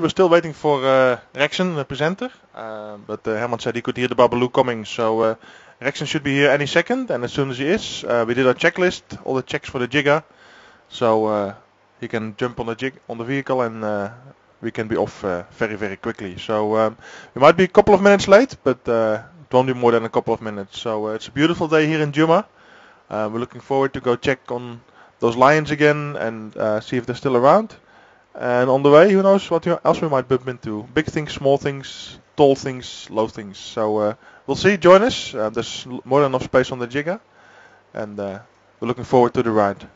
We're still waiting for Rexen, the presenter, but Herman said he could hear the Babalu coming, so Rexen should be here any second, and as soon as he is, we did our checklist, all the checks for the Jigga, so he can jump on the vehicle and we can be off very, very quickly. So we might be a couple of minutes late, but it won't be more than a couple of minutes. So it's a beautiful day here in Duma. We're looking forward to go check on those lions again and see if they're still around. And on the way, who knows what else we might bump into. Big things, small things, tall things, low things. So we'll see. Join us. There's more than enough space on the Jigga. And we're looking forward to the ride.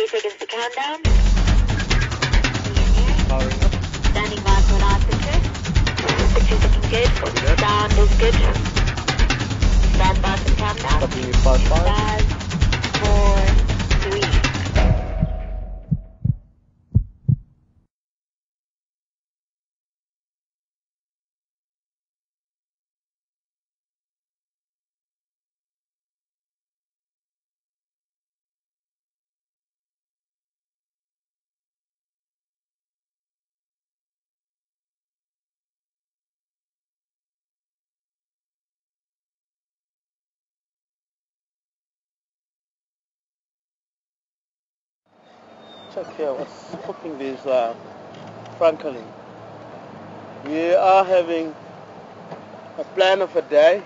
Seconds to countdown. Standing by for an altitude. Picture's looking good. Sound is good. Stand by for countdown. 5, 4, 3. Check here what's cooking this Franklin. We are having a plan of a day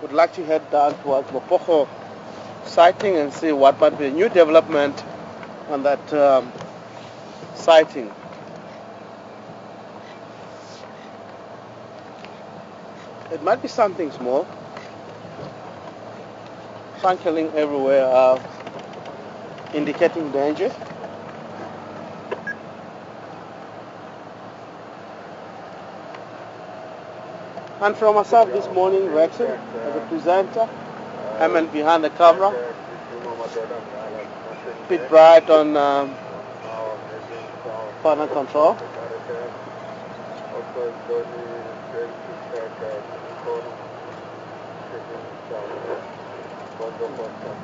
would like to head down towards Mapojo sighting and see what might be a new development on that sighting. It might be something small. Funkeling everywhere, indicating danger. And from myself this morning, Rexon, as a presenter, I'm behind the camera. Bit bright on panel control.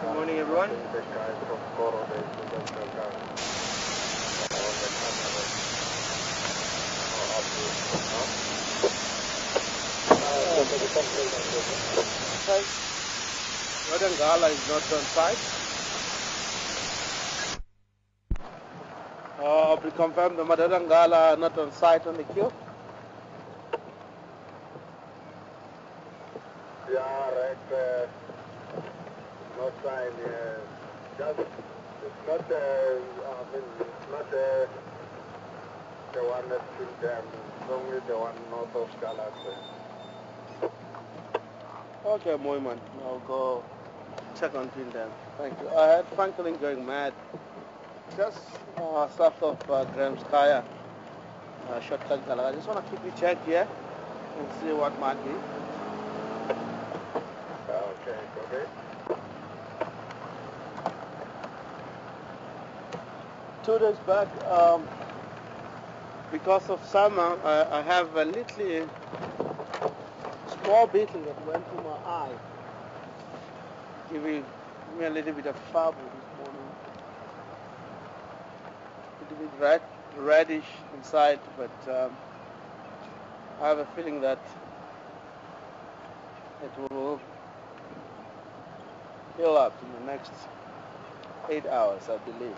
Good morning, everyone. Madangala is not on site. We confirm the Madangala are not on site on the queue. Yeah, right. No sign. Just it's not. It's not the one that's in them. It's only the one north of Galaxy. Okay, Moyman, I'll go check on Tindam. Thank you. I had Franklin going mad. Just south of Gramskaya, shortcut Galaga. I just want to quickly check here and see what might be. Okay, okay. 2 days back, because of summer, I have a little small beetle that went through my eye, giving me a little bit of trouble this morning. A little bit reddish inside, but I have a feeling that it will heal up in the next 8 hours, I believe.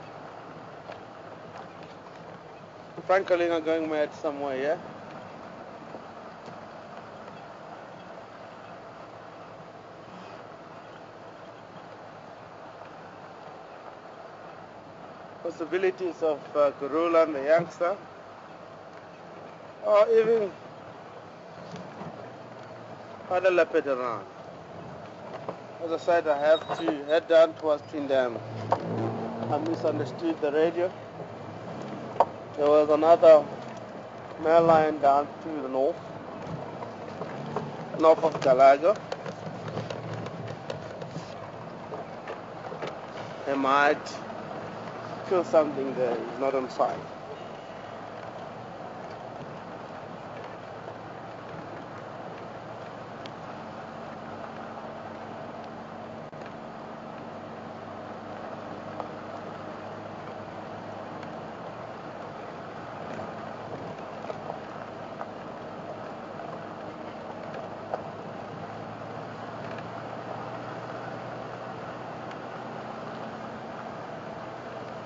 Franklin are going mad somewhere, yeah? Possibilities of Kurulan, the youngster, or even Padala Pederan. As I said, I have to head down towards Tindam. I misunderstood the radio. There was another mail line down to the north of Galaga. They might kill something there, it's not on site.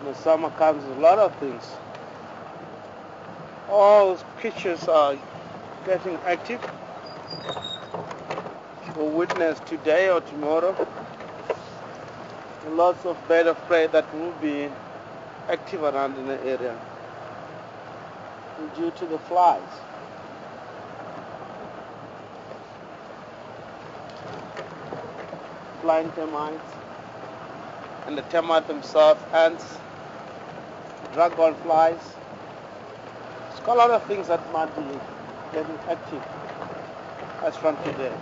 When the summer comes, a lot of things. All those creatures are getting active. We'll witness today or tomorrow lots of bird of prey that will be active around in the area due to the flies. Flying termites and the termites themselves, ants, dragon flies. It's got a lot of things that might be getting active as from today.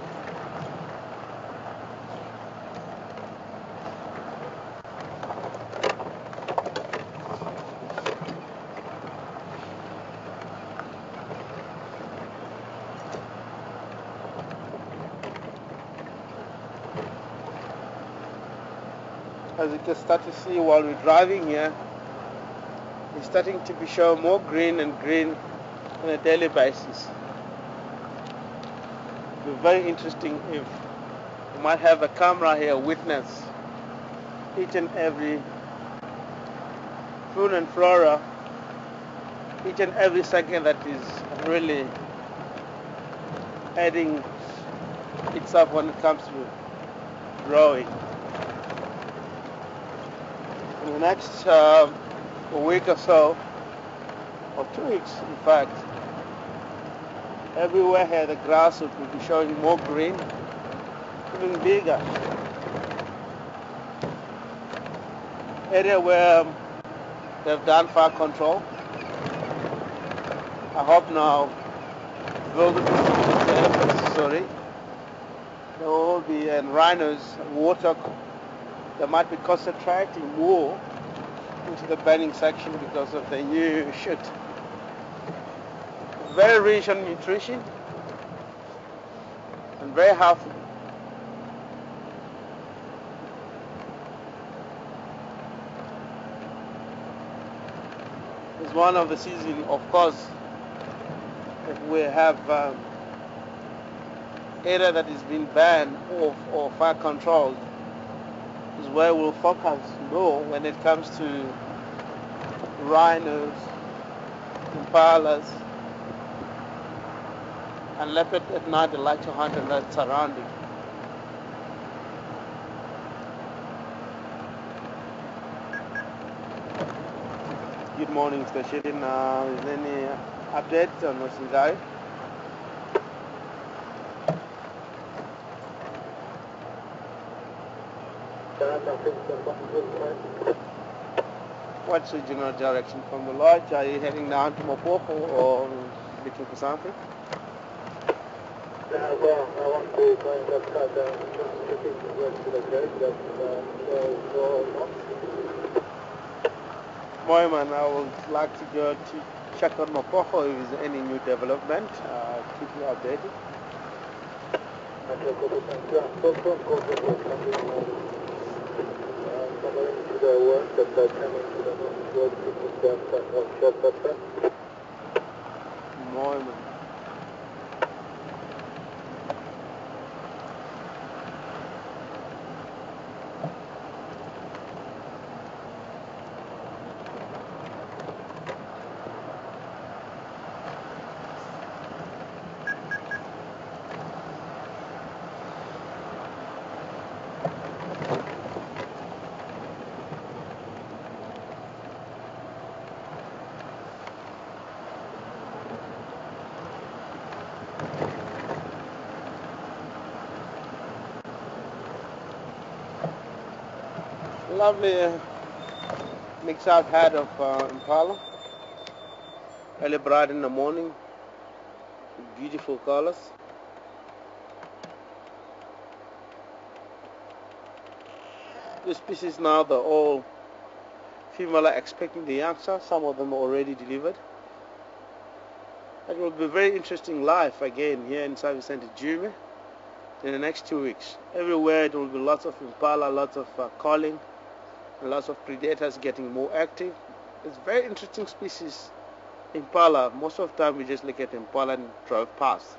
As you can start to see while we're driving here, it's starting to be shown more green and green on a daily basis. It will be very interesting if we might have a camera here witness each and every fauna and flora, each and every second that is really adding its itself when it comes to growing. In the next week or so, or 2 weeks in fact, everywhere here the grass will be showing more green, even bigger. Area where they've done fire control. I hope now building is necessary. There will be rhinos, water. They might be concentrating more into the burning section because of the new chute. Very rich on nutrition and very healthy. It's one of the seasons, of course, if we have area that is being banned or fire controlled, is where we'll focus more when it comes to rhinos, impalas, and leopard at night. They like to hunt in that surrounding. Good morning, station. Is there any updates on what's inside? What's the general direction from the lodge? Are you heading down to Mapojo or looking for something? Yeah, well, I want to find that cut down. Just looking to go to the grave. Moyman, I would like to go to check on Mapojo if there's any new development. Keep you updated. Moyman. Lovely mix I've had of impala. Early bright in the morning, beautiful colors. The species now, they're all female are expecting the youngster. Some of them are already delivered. It will be very interesting life again here in South Center Duma in the next 2 weeks. Everywhere there will be lots of impala, lots of calling, lots of predators getting more active. It's very interesting species, impala. Most of the time we just look at impala and drive past.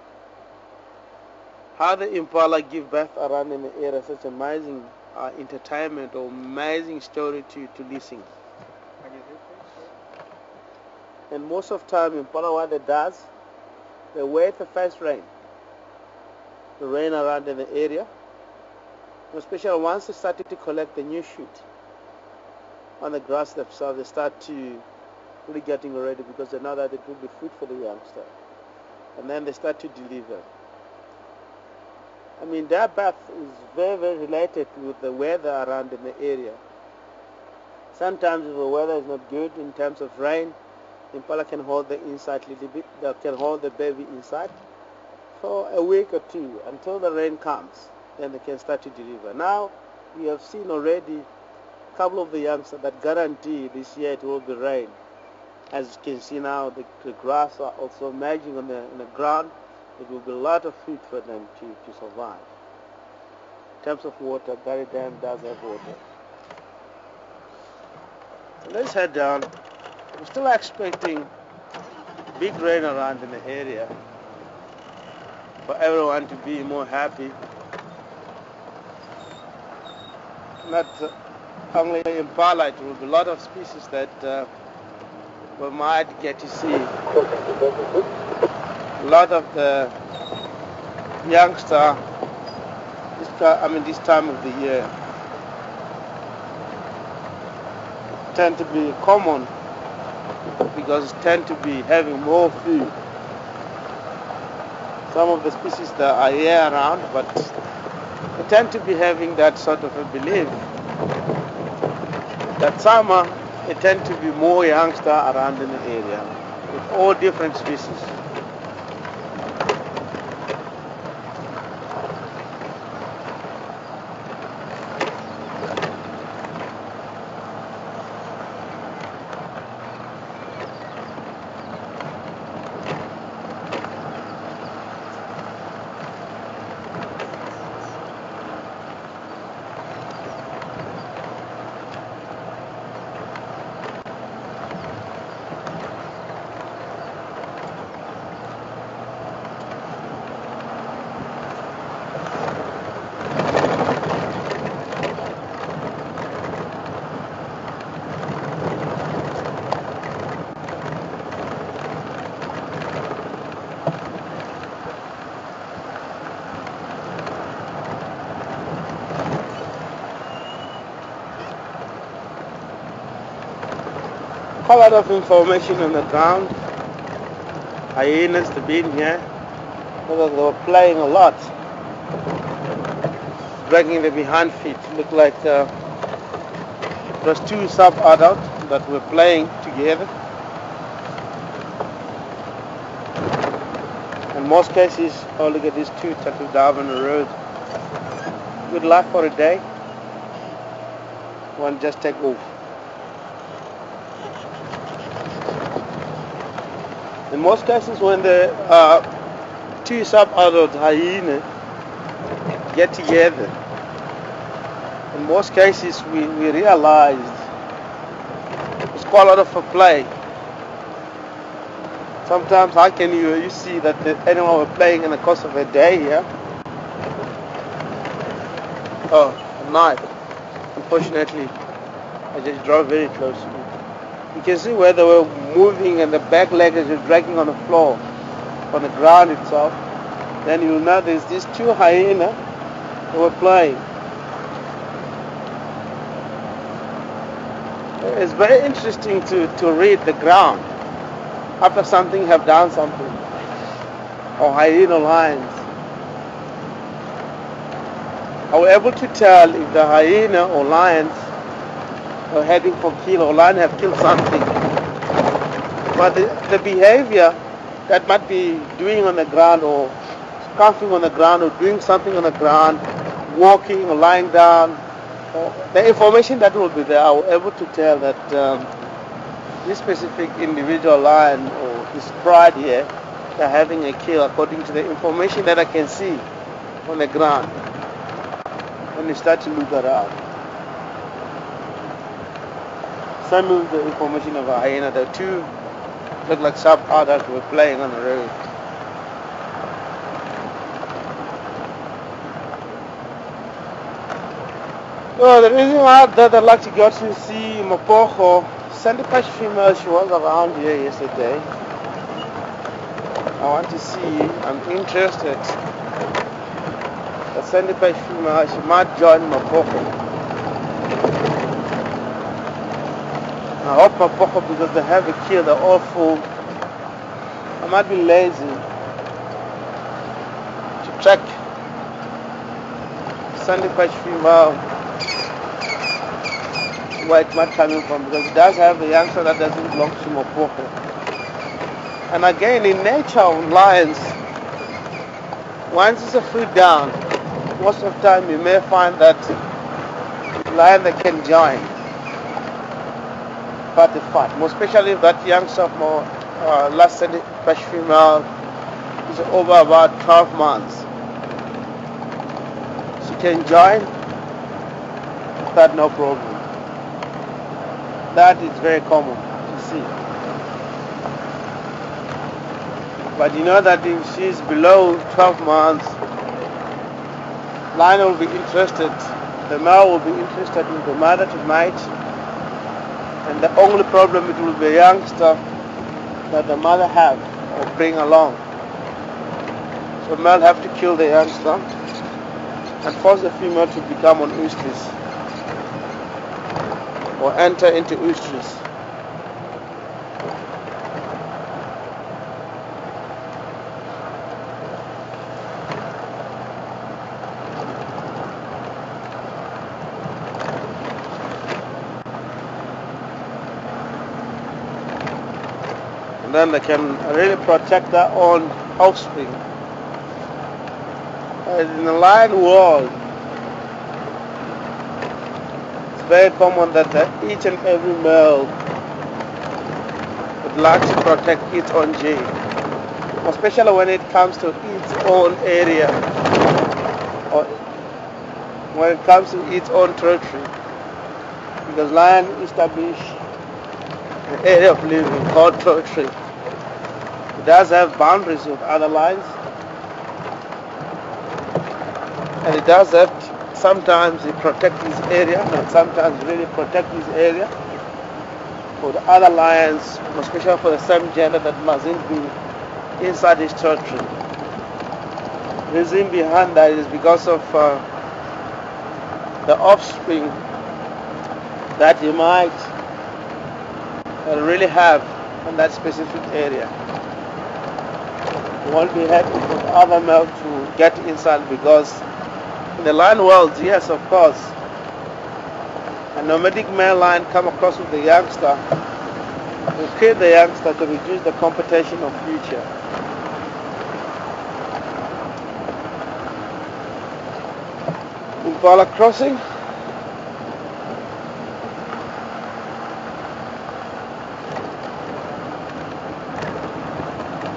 How the impala give birth around in the area, such amazing entertainment or amazing story to listen. And most of the time impala, what it does, they wait the first rain. The rain around in the area, especially once they started to collect the new shoot on the grass themselves, they start to really getting ready because they know that it will be food for the youngster. And then they start to deliver. I mean, their birth is very, very related with the weather around in the area. Sometimes if the weather is not good in terms of rain, impala can hold the inside a little bit. They can hold the baby inside for a week or two until the rain comes. Then they can start to deliver. Now, we have seen already a couple of the youngsters that guarantee this year it will be rain. As you can see now, the grass are also emerging on the ground. It will be a lot of food for them to survive. In terms of water, Barry Dam does have water. So let's head down. We're still expecting big rain around in the area for everyone to be more happy. Not only impala, it will be a lot of species that we might get to see. A lot of the youngster this time of the year tend to be common because it tend to be having more food. Some of the species that are here around, but they tend to be having that sort of a belief that summer they tend to be more youngster around in the area with all different species. A lot of information on the ground. Hyenas have been here because they were playing a lot, dragging the behind feet. Look like there was two sub-adults that were playing together. In most cases, oh look at these two turtle down on the road. Good luck for a day. One just take off. In most cases, when the two sub-adult hyenas get together, in most cases we realized it's quite a lot of play. Sometimes how can you see that the animal were playing in the course of a day here? Oh, a knife. Unfortunately, I just drove very close to it. You can see where they were moving and the back leg is dragging on the floor, on the ground itself. Then you'll notice these two hyenas that were playing. It's very interesting to read the ground after something have done something, or hyena lions. I was able to tell if the hyena or lions are heading for kill or lion have killed something. But the behavior that might be doing on the ground or scuffing on the ground or doing something on the ground, walking or lying down, the information that will be there, I was able to tell that this specific individual lion or his pride here, they're having a kill according to the information that I can see on the ground when you start to look around. Same with the information of a hyena. The two look like sub-adults were playing on the road. So the reason why that I'd like to go to see Mapojo, Sandipatch female, she was around here yesterday. I want to see, I'm interested. The Sandipatch female, she might join Mapojo. I hope Mapojo, because they have a kill, they're all full. I might be lazy to check Sandipatch female where it might come from, because it does have a youngster that doesn't belong to Mapojo. And again, in nature of lions, once it's a food down, most of the time you may find that lion that can join party fight, more especially if that youngster more last Sandipatch female is over about 12 months. She can join without no problem. That is very common to see. But you know that if she's below 12 months, lion will be interested, the male will be interested in the mother to mate, and the only problem it will be a youngster that the mother have or bring along. So male have to kill the youngster and force the female to become on oysters or enter into oysters. And then they can really protect their own offspring. In the lion world, it's very common that each and every male would like to protect its own gene, especially when it comes to its own area or when it comes to its own territory, because lion establish an area of living called territory. It does have boundaries with other lions, and it does have, sometimes it protects this area, and sometimes really protect this area for the other lions, especially for the same gender, that mustn't be inside this territory. The reason behind that is because of the offspring that you might really have in that specific area. You won't be happy for the other male to get inside, because in the lion world, yes, of course, a nomadic male lion come across with the youngster, will kill the youngster to reduce the competition of future. Impala crossing.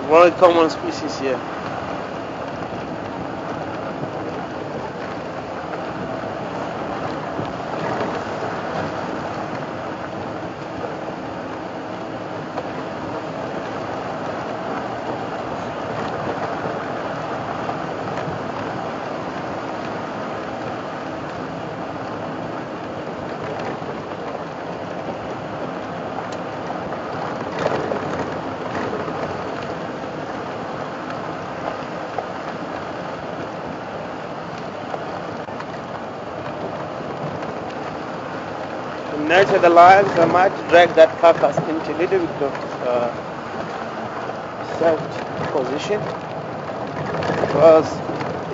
Very common species here. In nature, the lions, they might drag that carcass into a little bit of soft position, because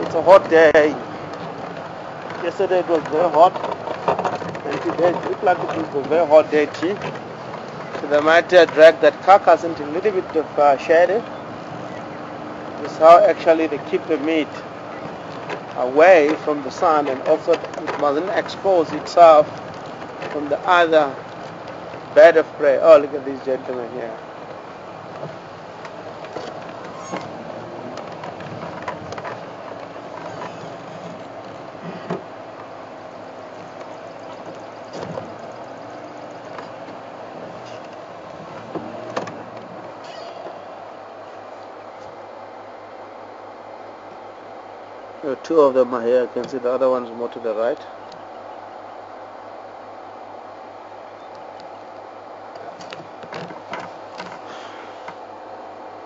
it's a hot day. Yesterday it was very hot, and today it looked like it was a very hot day too. So they might drag that carcass into a little bit of shadow. This is how actually they keep the meat away from the sun, and also it mustn't expose itself from the other bird of prey. Oh, look at this gentleman here. Two of them are here. I can see the other one's more to the right.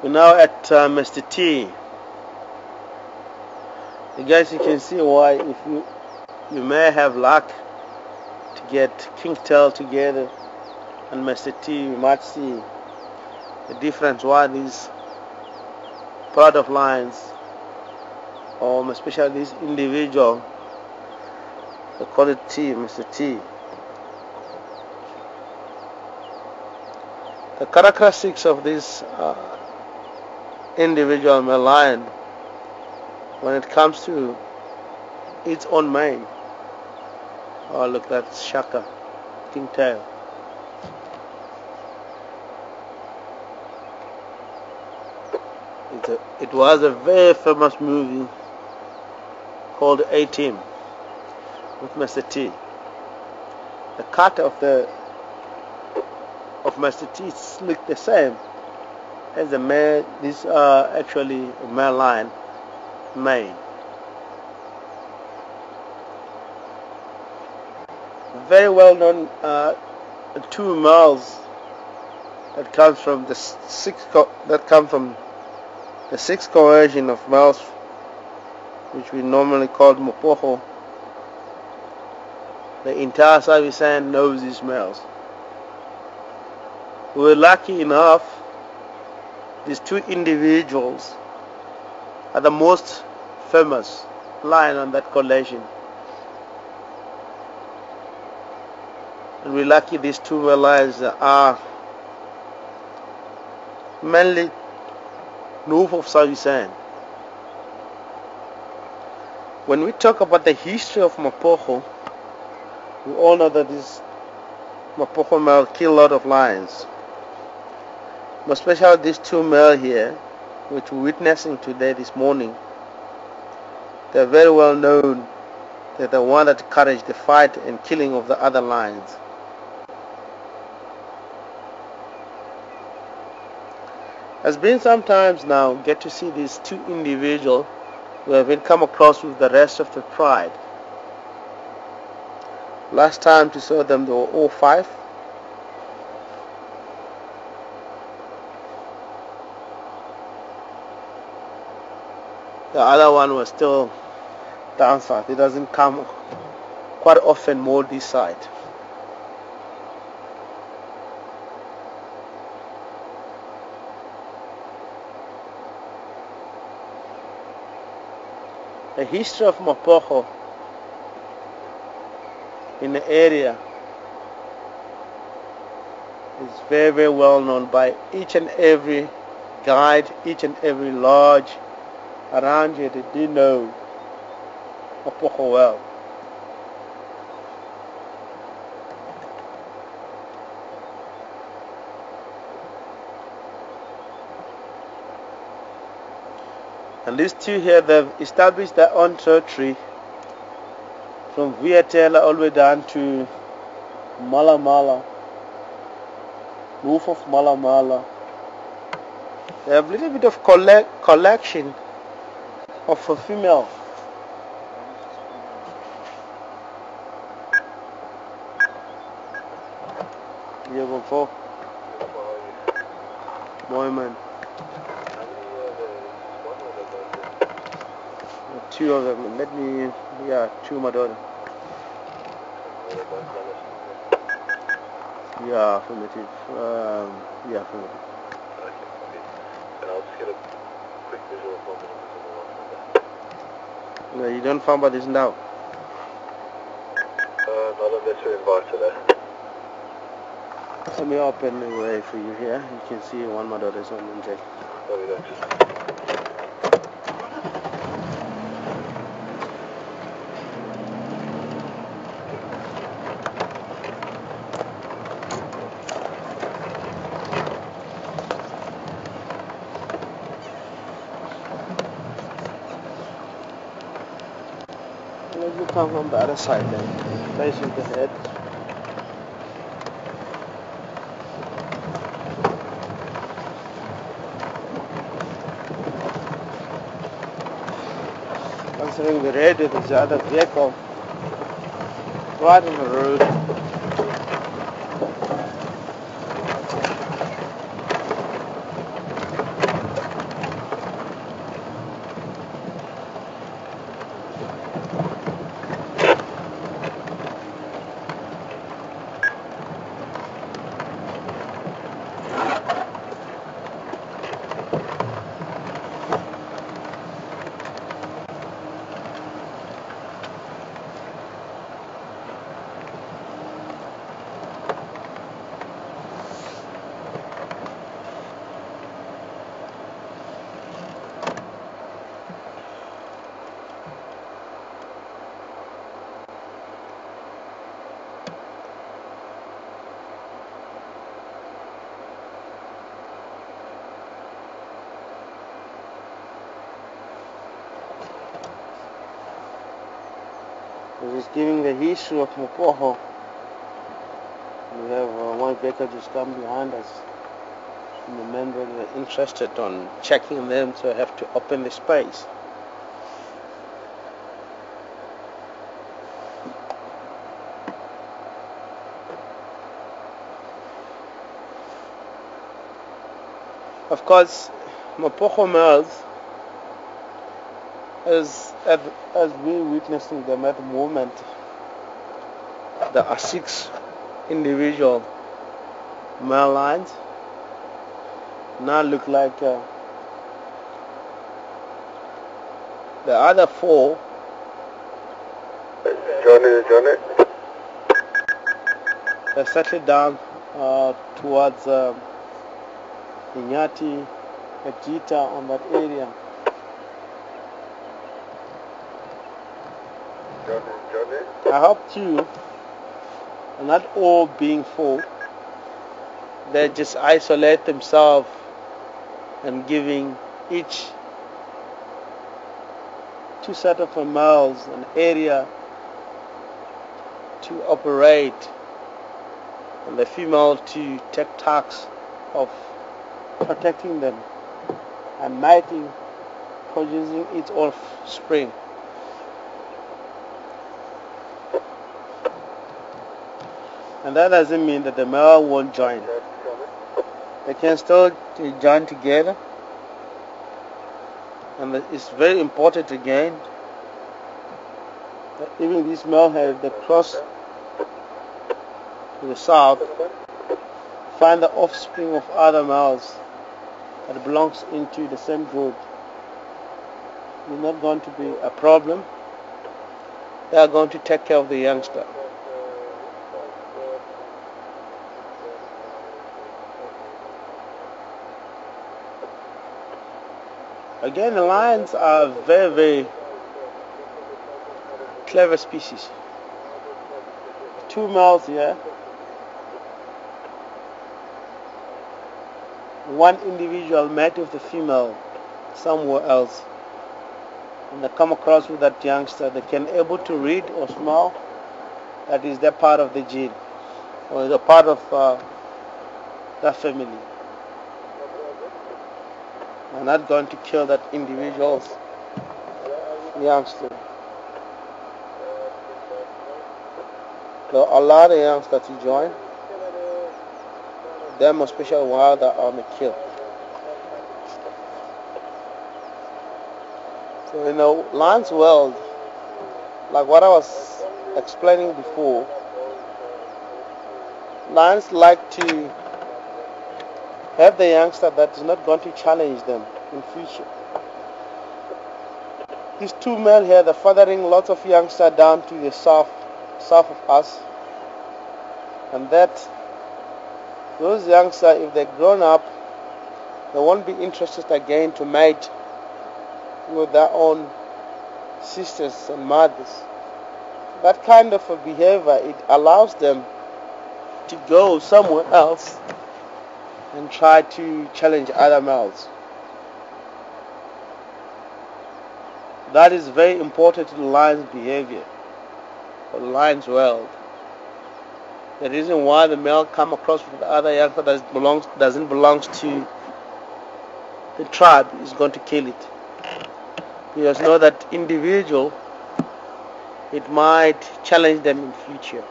We're now at Mr. T. You guys, you can see why, if you may have luck to get kingtail together and Mr. T, you might see the difference why these pride of lions, or especially this individual, they call it T, Mr. T. The characteristics of this individual male lion, when it comes to its own mane. Oh, look, that's Shaka, kingtail. It was a very famous movie called A-Team with Mr. T. The cut of Mr. T looked the same as the male. These are actually a male lion mane. Very well known two males that comes from the sixth cohesion of males which we normally call Mapojo. The entire service sand knows these males. We were lucky enough, these two individuals are the most famous lion on that collection. And we're lucky these two male lions are mainly north of South Sand. When we talk about the history of Mapojo, we all know that this Mapojo male kill a lot of lions. But especially these two male here, which we're witnessing today, this morning, they're very well known. They're the one that encouraged the fight and killing of the other lions. It's been some times now get to see these two individuals who have been come across with the rest of the pride. Last time to saw them, they were all 5. The other one was still down south. It doesn't come quite often more this side. The history of Mapojo in the area is very, very well known by each and every guide, each and every lodge around here. They do know Mapojo well. And these two here, they've established their own territory from Viatela all the way down to Mala Mala, north of Mala Mala. They have a little bit of collection of a female. Yeah, before. Boy, man. 2 of them. Let me, 2 my daughter. Yeah, affirmative. Affirmative. And I'll just get a quick visual of them. No, you don't find about this now. Not unless you're invited there. Let me open the way for you here. You can see one my daughter's on the check. No, we don't. Let me come from the other side then, facing the head. Considering the radio, there's the other vehicle right on the road. Just giving the history of Mapojo. We have one vehicle just come behind us. And the men were interested on checking them, so I have to open the space. Of course, Mapojo males As we're witnessing them at the moment, there are 6 individual male lions. Now look like the other 4. Johnny. They're settled down towards Inyati, Ejita, on that area. Johnny. I hope too, and not all being full, they just isolate themselves and giving each 2 set of males an area to operate, and the female to take tasks of protecting them and mating, producing its offspring. And that doesn't mean that the male won't join. They can still join together. And it's very important again that even these male have the cross to the south, find the offspring of other males that belongs into the same group. It's not going to be a problem. They are going to take care of the youngster. Again, the lions are very, very clever species. 2 males here, 1 individual met with the female somewhere else, and they come across with that youngster. They can able to read or smell that is their part of the gene, or the part of that family. They're not going to kill that individual's youngster. They'll allow the youngster to join them, especially while they're on the kill. So in the lion's world, like what I was explaining before, lions like to have the youngster that is not going to challenge them in future. These 2 male here, they're fathering lots of youngsters down to the south of us, and that those youngsters, if they're grown up, they won't be interested again to mate with their own sisters and mothers. That kind of a behavior, it allows them to go somewhere else and try to challenge other males. That is very important to the lion's behavior, for the lion's world. The reason why the male come across with the other youngster that doesn't belong to the tribe is going to kill it. Because know that individual, it might challenge them in future.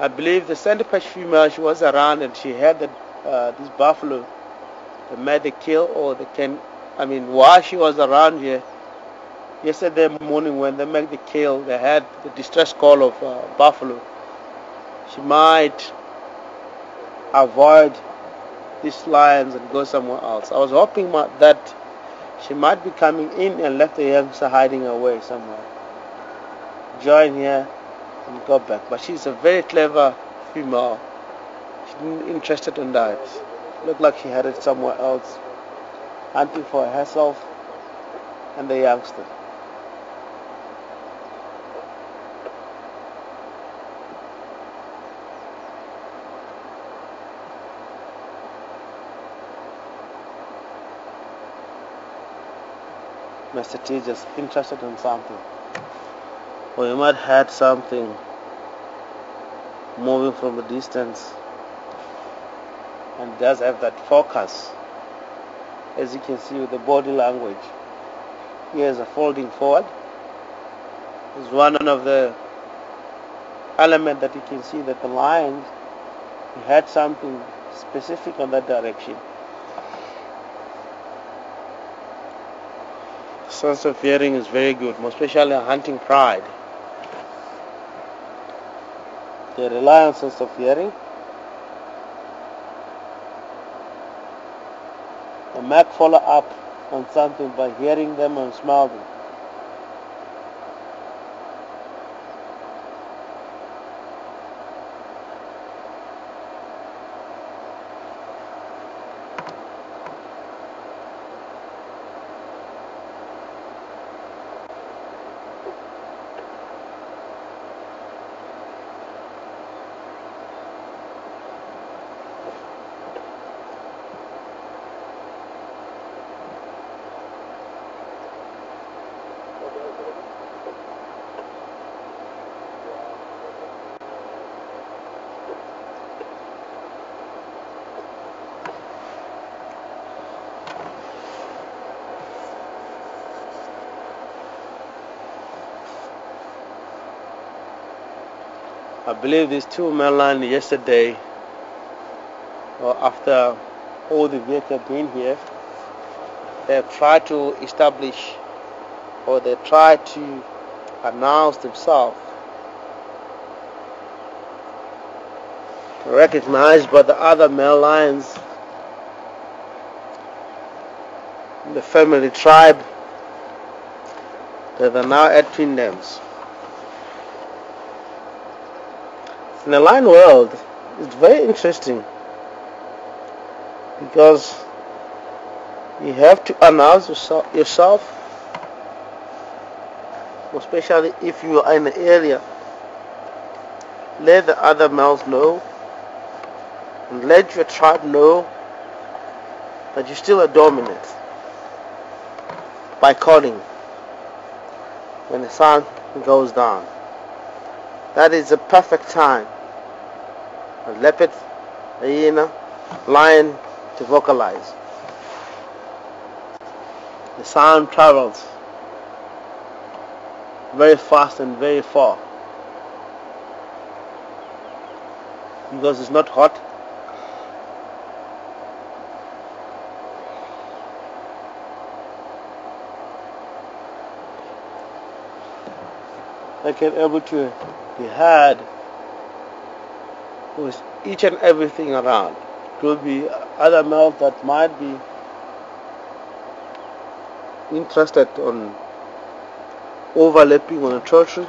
I believe the Sandpash female, she was around and she had this buffalo that made the kill, or while she was around here, yesterday morning when they made the kill, they had the distress call of buffalo. She might avoid these lions and go somewhere else. I was hoping that she might be coming in and left the youngster hiding away somewhere. Join here and go back. But she's a very clever female. She didn't interested in that. Looked like she had it somewhere else, hunting for herself and the youngster. Mr. T just interested in something, or you might have something moving from a distance and does have that focus, as you can see with the body language. Here's a folding forward. Is one of the elements that you can see that the lion had something specific on that direction. sense of hearing is very good, especially hunting pride. They rely on sense of hearing. The Mac follow up on something by hearing them and smell them. I believe these two men line yesterday, or after all the vehicles have been here, they have tried to establish, or they tried to announce themselves, recognized by the other male lions in the family tribe that are now at twin dams. In the lion world, it's very interesting because you have to announce yourself, especially if you are in the area. Let the other males know, and let your tribe know that you still are dominant by calling when the sun goes down. That is the perfect time. A leopard, hyena, lion to vocalize. The sound travels very fast and very far because it's not hot. They can able to be heard with each and everything around. It could be other males that might be interested on overlapping on a territory.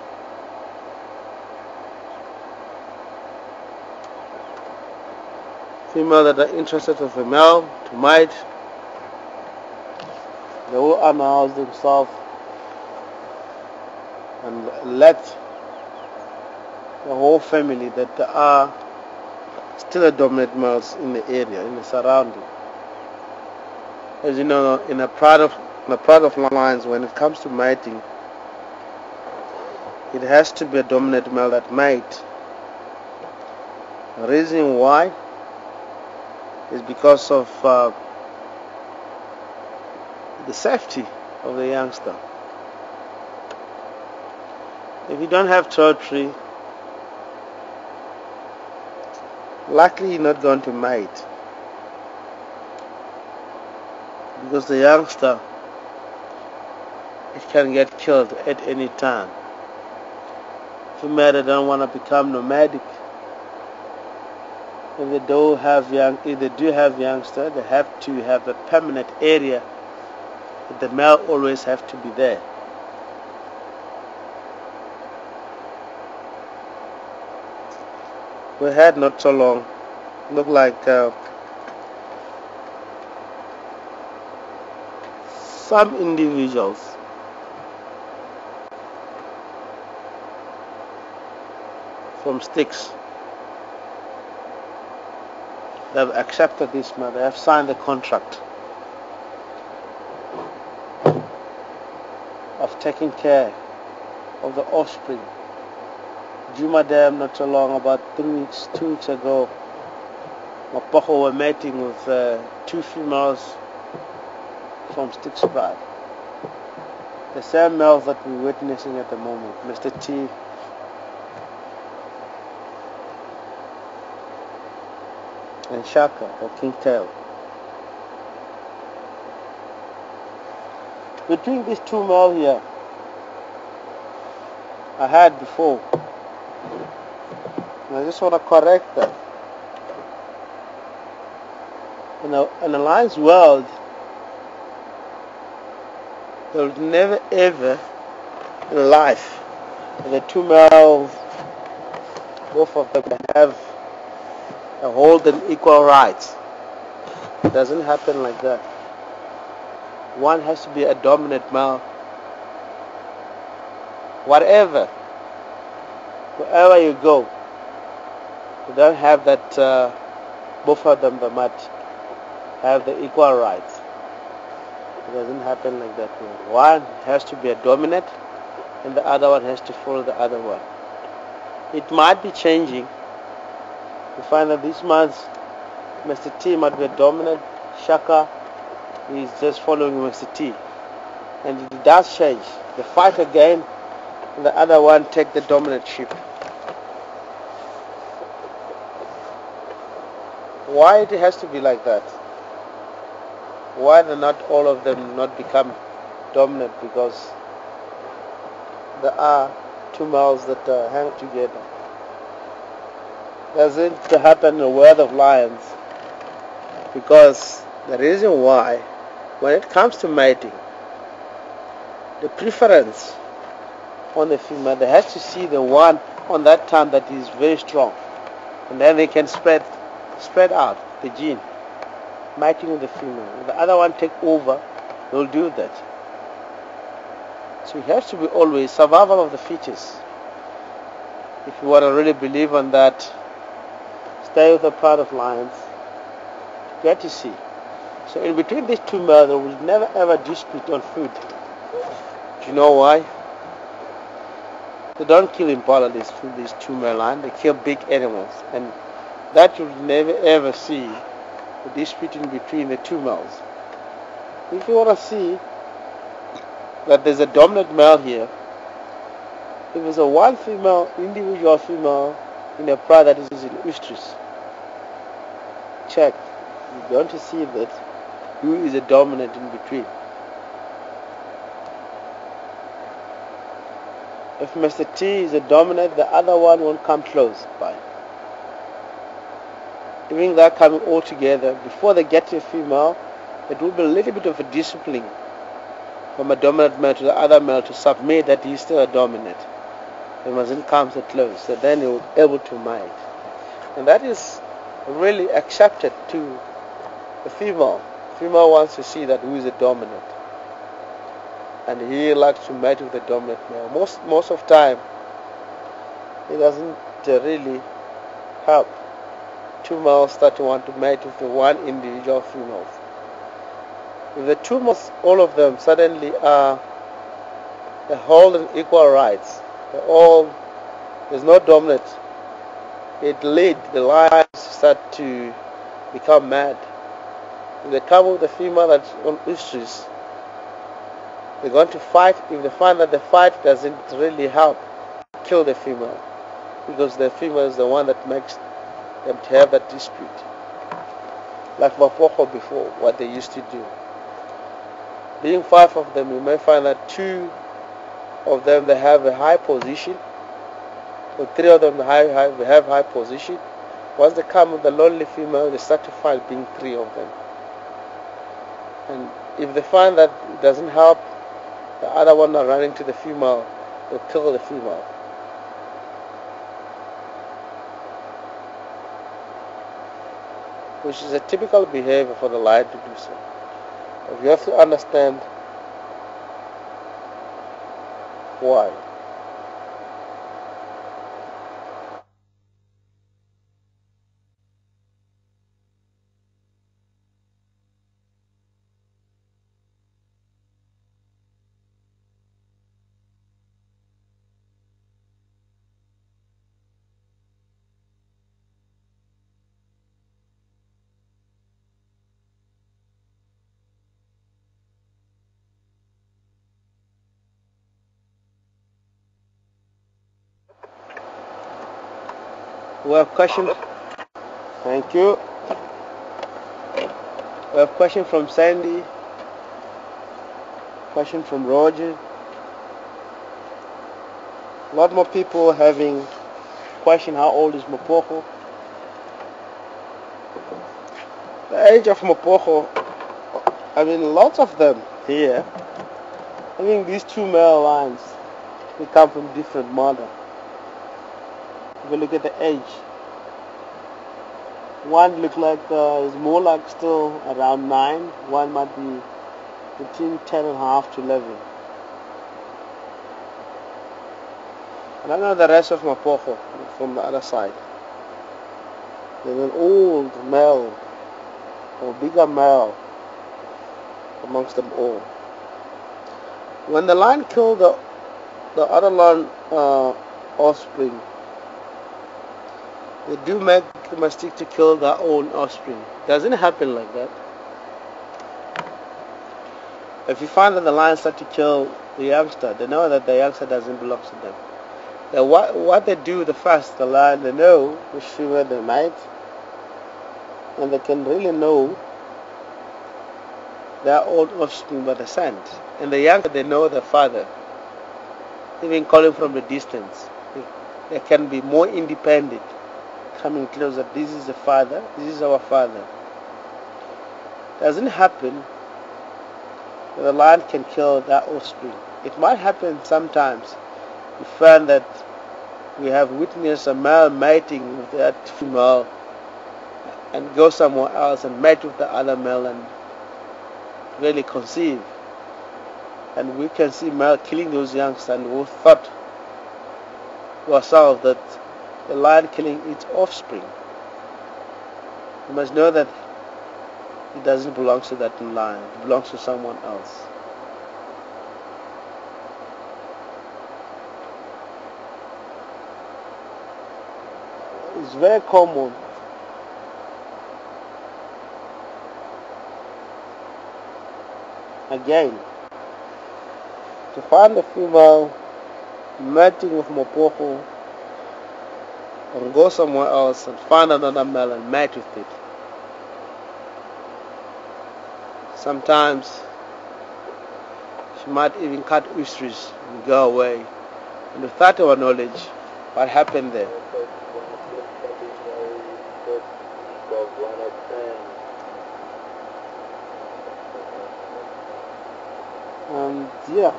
Female that are interested in the male to mate. They will announce themselves and let the whole family that there are still a dominant males in the area, in the surrounding. As you know, in the pride of lions, when it comes to mating, it has to be a dominant male that mate. The reason why is because of the safety of the youngster. If you don't have territory, likely you're not going to mate, because the youngster, it can get killed at any time. Female that don't want to become nomadic, if they do have youngster, they have to have a permanent area. The male always have to be there. We had not so long, looked like some individuals from Sticks that have accepted this man. They have signed the contract of taking care of the offspring. Duma Dam, not so long, about 2 weeks ago, Mapojo were mating with 2 females from Sticks Pride. The same males that we're witnessing at the moment, Mr. T and Shaka or Kingtail. between these two males here, I had before. And I just want to correct that. In a lion's world, there will never ever in life the two males, both of them have a hold and equal rights. It doesn't happen like that. One has to be a dominant male. Wherever you go, you don't have that both of them must have the equal rights. It doesn't happen like that. One has to be a dominant and the other one has to follow the other one. It might be changing. You find that this month Mr. T might be a dominant, Shaka is just following Mr. T. And it does change. They fight again and the other one take the dominant ship. Why it has to be like that? Why do not all of them not become dominant? Because there are two males that hang together. Doesn't happen in the world of lions. Because the reason why, when it comes to mating, the preference on the female, they have to see the one on that time that is very strong, and then they can spread out the gene, mating with the female. If the other one take over, they'll do that. So it has to be always survival of the fittest. If you want to really believe on that, stay with a part of lions. Get to see. So in between these two males, there will never ever dispute on food. Do you know why? They don't kill impala, these two male lions. They kill big animals, and that you'll never ever see the dispute in between the two males. If you want to see that there's a dominant male here, if there's a one female, individual female in a pride that is in ostrich, check. You're going to see that who is a dominant in between. If Mr. T is a dominant, the other one won't come close by. Even that coming all together, before they get to a female, it will be a little bit of a discipline from a dominant male to the other male to submit that he's still a dominant. They mustn't come so close, so then you're able to mate. And that is really accepted to the female. Female wants to see that who is a dominant, and he likes to mate with the dominant male. Most of the time, it doesn't really help. Two males start to want to mate with the one individual female. If the two males, all of them suddenly are they hold equal rights, there's no dominant, it leads the lions start to become mad. If they come with the female that's on issues, they're going to fight. If they find that the fight doesn't really help, kill the female, because the female is the one that makes them to have that dispute. Like Mapojo before, what they used to do. Being 5 of them, you may find that 2 of them they have a high position, or 3 of them they have high position. Once they come with the lonely female, they start to fight being 3 of them. And if they find that it doesn't help, the other one are running to the female, they'll kill the female. Which is a typical behavior for the lion to do so. But you have to understand why. We have questions. Thank you. We have a question from Sandy. Question from Roger. A lot more people having question how old is Mapojo. The age of Mapojo, I mean lots of them here. I think these two male lines, they come from different mother. If you look at the age, one look like is more like still around 9, one might be between 10 and a half to 11. And I know the rest of Mapojo from the other side. There's an old male or bigger male amongst them all. When the lion killed the other lion offspring, they do make the mistake to kill their own offspring. Doesn't happen like that. If you find that the lion start to kill the youngster, they know that the youngster doesn't belong to them. Now what they do the first, the lion, they know which female they mate, and they can really know their own offspring by the scent. And the youngster, they know their father, even calling from a distance. They can be more independent, coming closer. This is the father, this is our father. Doesn't happen that the lion can kill their offspring. It might happen sometimes. We find that we have witnessed a male mating with that female and go somewhere else and mate with the other male and really conceive. And we can see male killing those youngsters, and we thought to ourselves that the lion killing its offspring. You must know that it doesn't belong to that lion, it belongs to someone else. It's very common again to find a female mating with Mapojo and go somewhere else and find another male and mate with it. Sometimes she might even cut oysters and go away. And without our knowledge, what happened there? And yeah,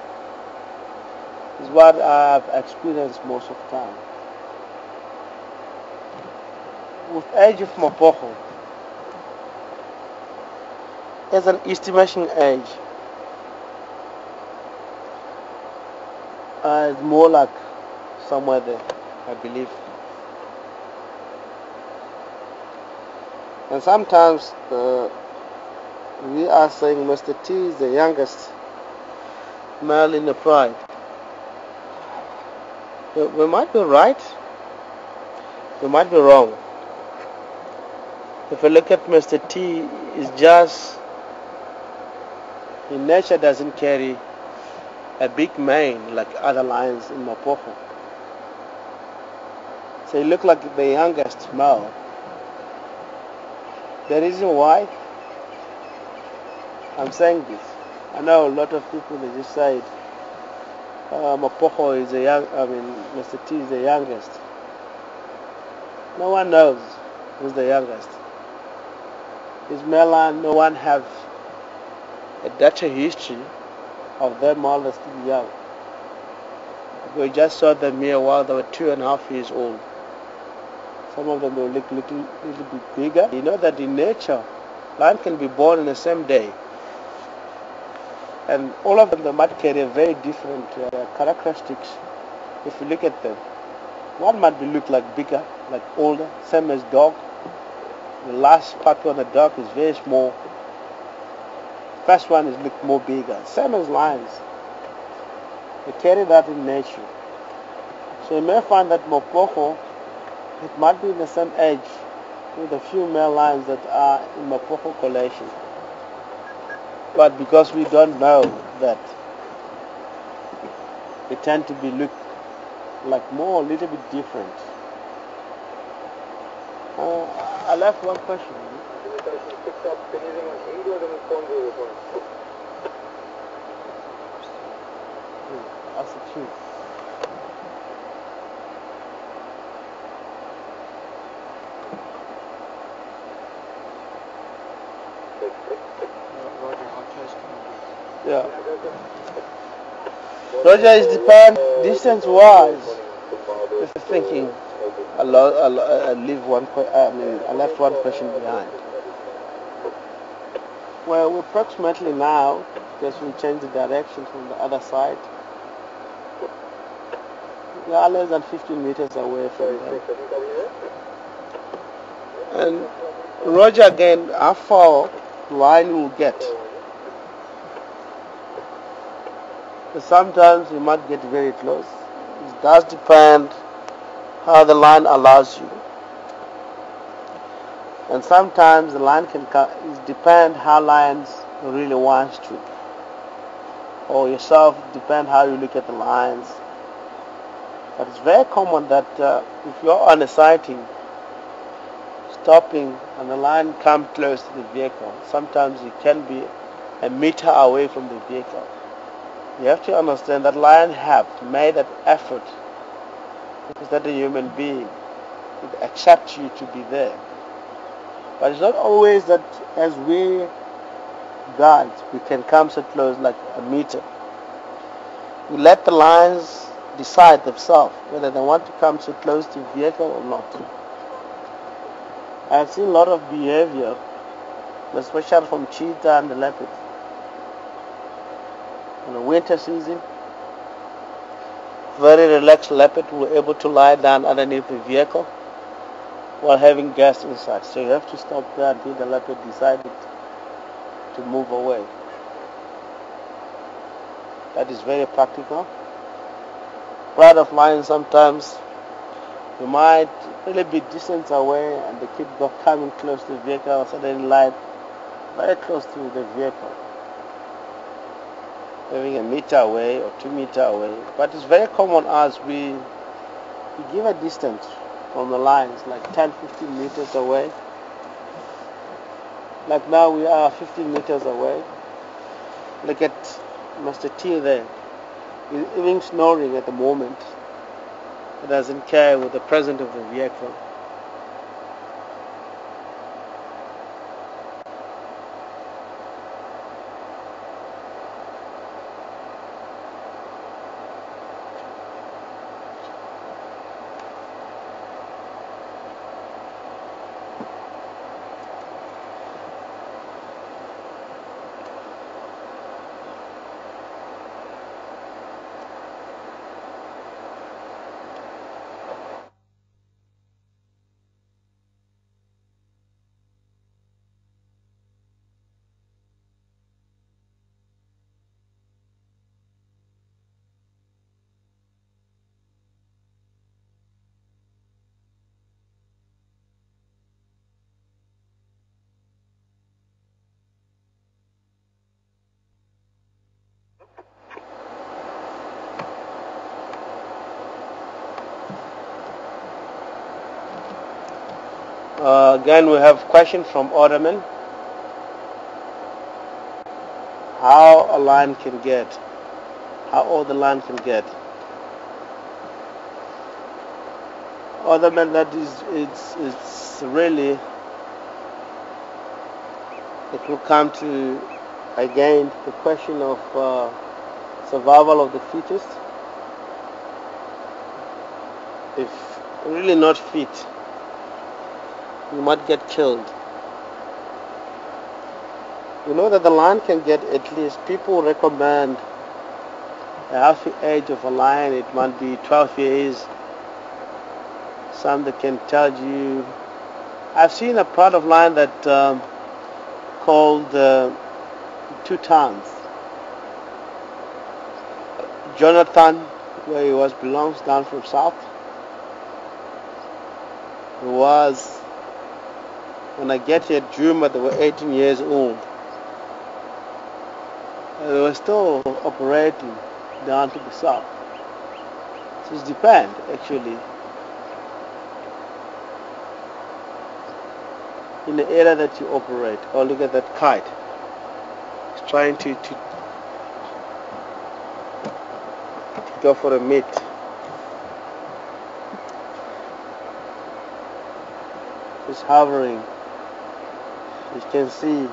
is what I've experienced most of the time. With age of Mapojo, as an estimation age, it's more like somewhere there, I believe. And sometimes we are saying Mr. T is the youngest male in the pride. We might be right, we might be wrong. If you look at Mr. T, is just in nature doesn't carry a big mane like other lions in Mapogo. So he look like the youngest male. The reason why I'm saying this, I know a lot of people, they just say Mapogo is Mr. T is the youngest. No one knows who's the youngest. His male line, no one have a data history of them all are still young. We just saw them here while they were 2.5 years old. Some of them will look a little bit bigger. You know that in nature, lion can be born in the same day. And all of them, they might carry very different characteristics if you look at them. One might look like bigger, like older, same as dog. The last puppy on the dog is very small. First one is look more bigger, same as lions. They carry that in nature. So you may find that Mapogo, it might be in the same age with a few male lions that are in Mapogo collation. But because we don't know that, they tend to be look like more, a little bit different. I left one question. That's the truth. Roger, how close can you Yeah. Roger is distance-wise. Just thinking, I left one question behind. Well, we're approximately now, because we changed the direction from the other side. We are less than 15 meters away from them. And Roger, again, how far line will get? But sometimes you might get very close. It does depend how the line allows you. And sometimes the line can depend how lions really wants to. Or yourself, depend how you look at the lines. But it's very common that if you're on a sighting, stopping and the line comes close to the vehicle, sometimes it can be a meter away from the vehicle. You have to understand that lions have made that effort because they're a human being. It accepts you to be there. But it's not always that as we guides, we can come so close like a meter. We let the lions decide themselves whether they want to come so close to the vehicle or not. I've seen a lot of behavior, especially from cheetah and the leopard. In the winter season, very relaxed leopard were able to lie down underneath the vehicle while having gas inside. So you have to stop there until the leopard decided to move away. That is very practical. Pride of lions, sometimes you might really be distance away and they keep coming close to the vehicle, suddenly lie very close to the vehicle, maybe a meter away or 2 meters away. But it's very common as we give a distance from the lines, like 10-15 meters away. Like now we are 15 meters away. Look at Mr. T there. He's even snoring at the moment. He doesn't care with the presence of the vehicle. Again, we have a question from Ottoman. How a lion can get, how old the lion can get. Ottoman, that is, it's really, it will come to, again, the question of survival of the fittest. If really not fit, you might get killed. You know that the lion can get at least, people recommend a healthy age of a lion, it might be 12 years. Some that can tell you, I've seen a part of lion that called 2 tons. Jonathan, where he was, belongs down from south. He was, when I get here at Duma, they were 18 years old. And they were still operating down to the south. So it depends, actually, in the area that you operate. Oh, look at that kite. It's trying to go for a meet. It's hovering. You can see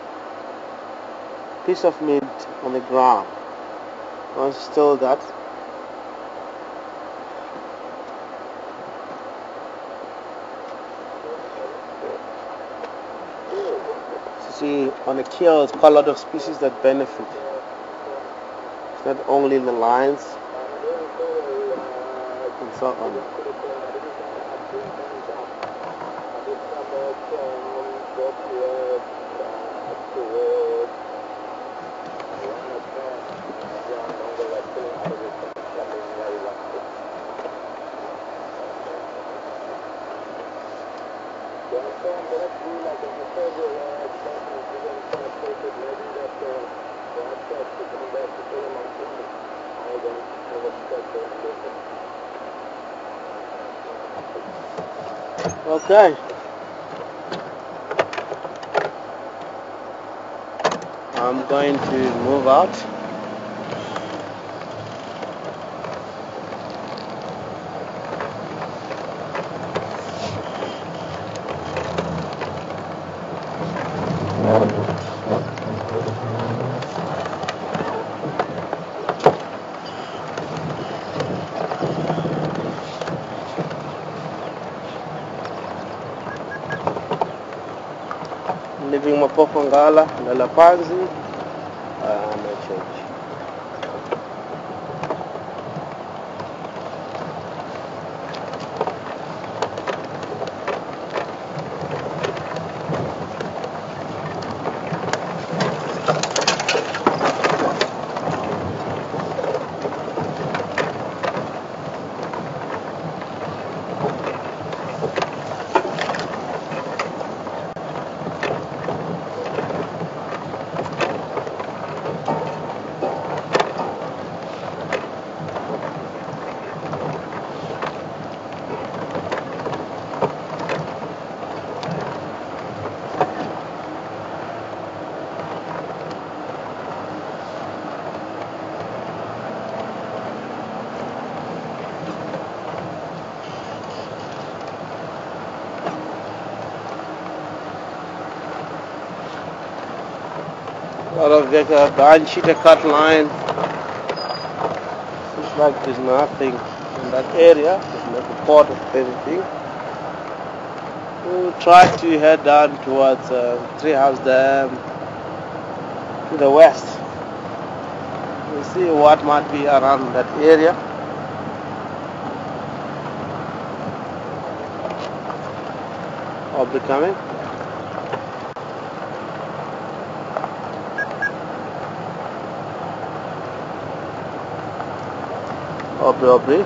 piece of meat on the ground. Once still that. See, on the kill, it's quite a lot of species that benefit. It's not only the lions and so on. Okay. I'm going to move out. Leaving Mapogo Ngala, Lalapanzi, and I change. A lot of behind sheet cut line. Seems like there's nothing in that area. There's no report of anything. We'll try to head down towards Treehouse Dam to the west. We'll see what might be around that area. I'll be coming. Aubrey.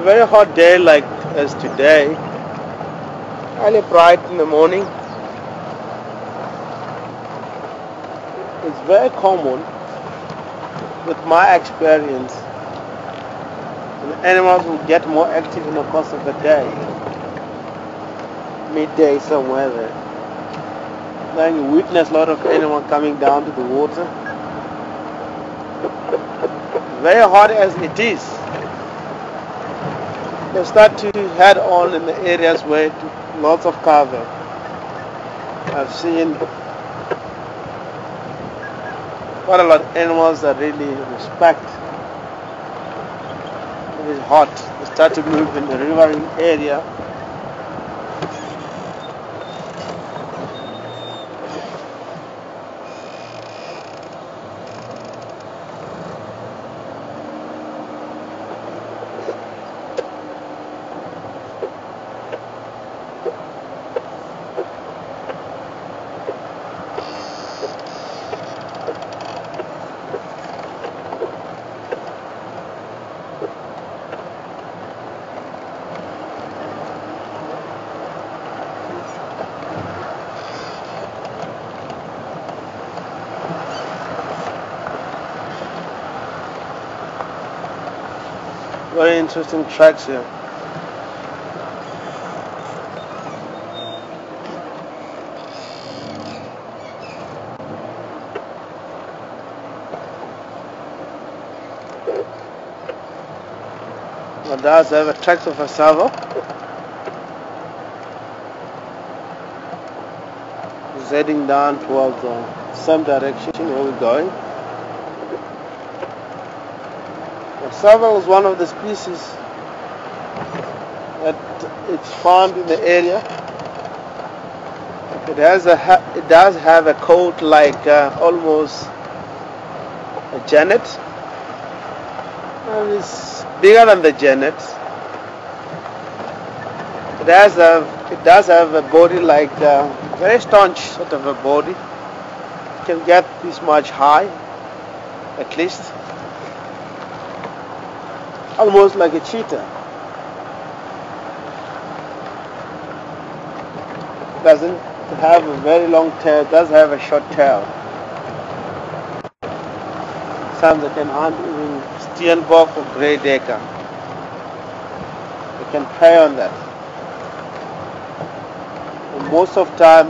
very hot day like as today, early bright in the morning, it's very common with my experience. The animals will get more active in the course of the day, midday somewhere there. Then you witness a lot of animals coming down to the water. Very hot as it is, they start to head on in the areas where lots of cover. I've seen quite a lot of animals that really respect. It is hot. They start to move in the riverine area. Very interesting tracks here. Well, does have a track of a servo. It's heading down towards the same direction where we're going. The servo is one of the species that it's found in the area. It does have a coat like almost a genet, and it's bigger than the genet. It does have a body like very staunch sort of a body. It can get this much high, at least. Almost like a cheetah. Doesn't have a very long tail, it does have a short tail. Some that can hunt even steenbok or grey decker. They can prey on that. And most of the time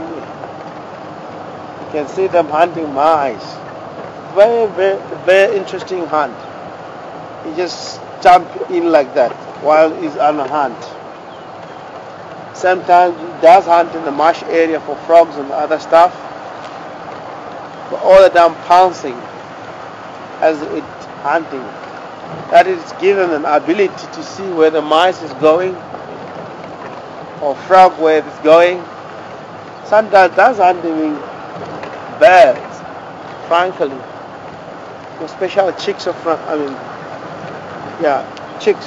you can see them hunting mice. Very, very, very interesting hunt. You just jump in like that while he's on a hunt. Sometimes he does hunt in the marsh area for frogs and other stuff, but all the time pouncing as it's hunting. That is given an ability to see where the mice is going or frog where it's going. Sometimes does hunting birds, frankly, especially chicks of chicks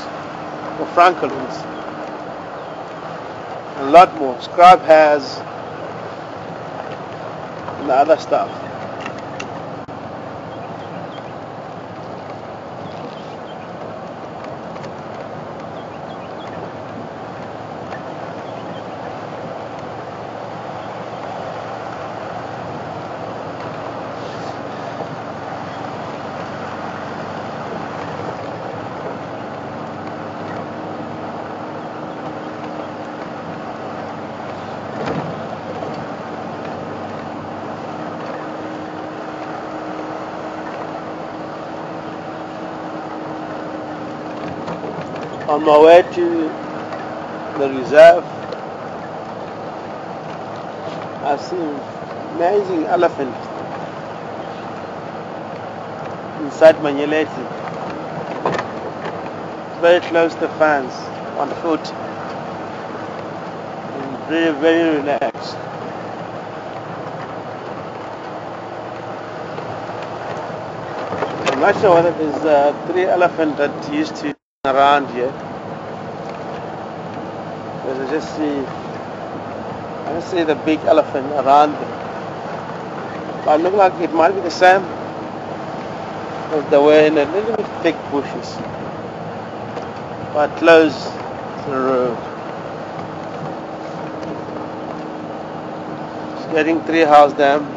or francolins. A lot more. Scrub has and other stuff. On my way to the reserve, I've seen amazing elephant inside Manyeleti. Very close to fans, on foot, and very, very relaxed. I'm not sure whether there's 3 elephants that used to around here. Because I just see the big elephant around them. But it looks like it might be the same as they were in a little bit thick bushes. but close to the road. It's getting 3 house dam.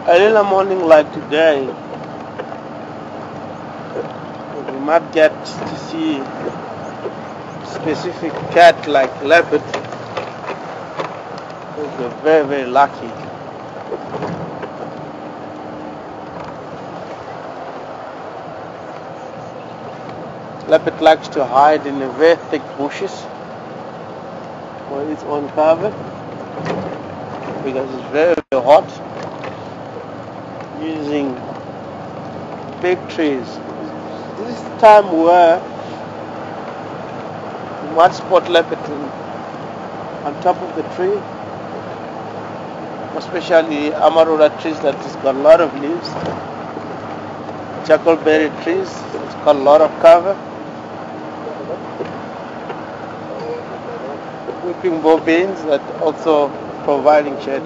Early in the morning like today, we might get to see specific cat like leopard. We're very, very lucky. Leopard likes to hide in the very thick bushes for its own cover because it's very, very hot. Using big trees. This is the time where you might spot leopard on top of the tree, especially amarula trees that has got a lot of leaves, chuckleberry trees, it's got a lot of cover, weeping bobbins that also providing shade.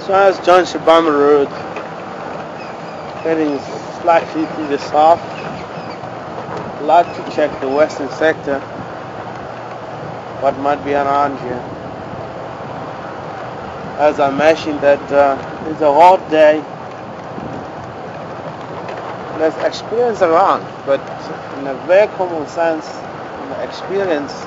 So as John Shibama Road, heading slightly to the south, I'd like to check the western sector, what might be around here. As I mentioned that it's a hot day, there's experience around, but in a very common sense, in the experience,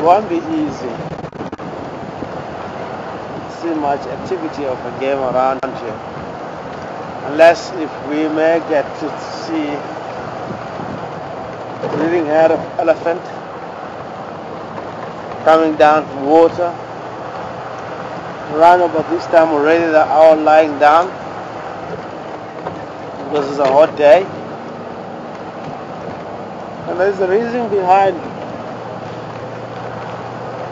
won't be easy. See much activity of a game around here, unless if we may get to see breathing head of elephant coming down from water. Around about this time already they're all lying down because it's a hot day. And there's a reason behind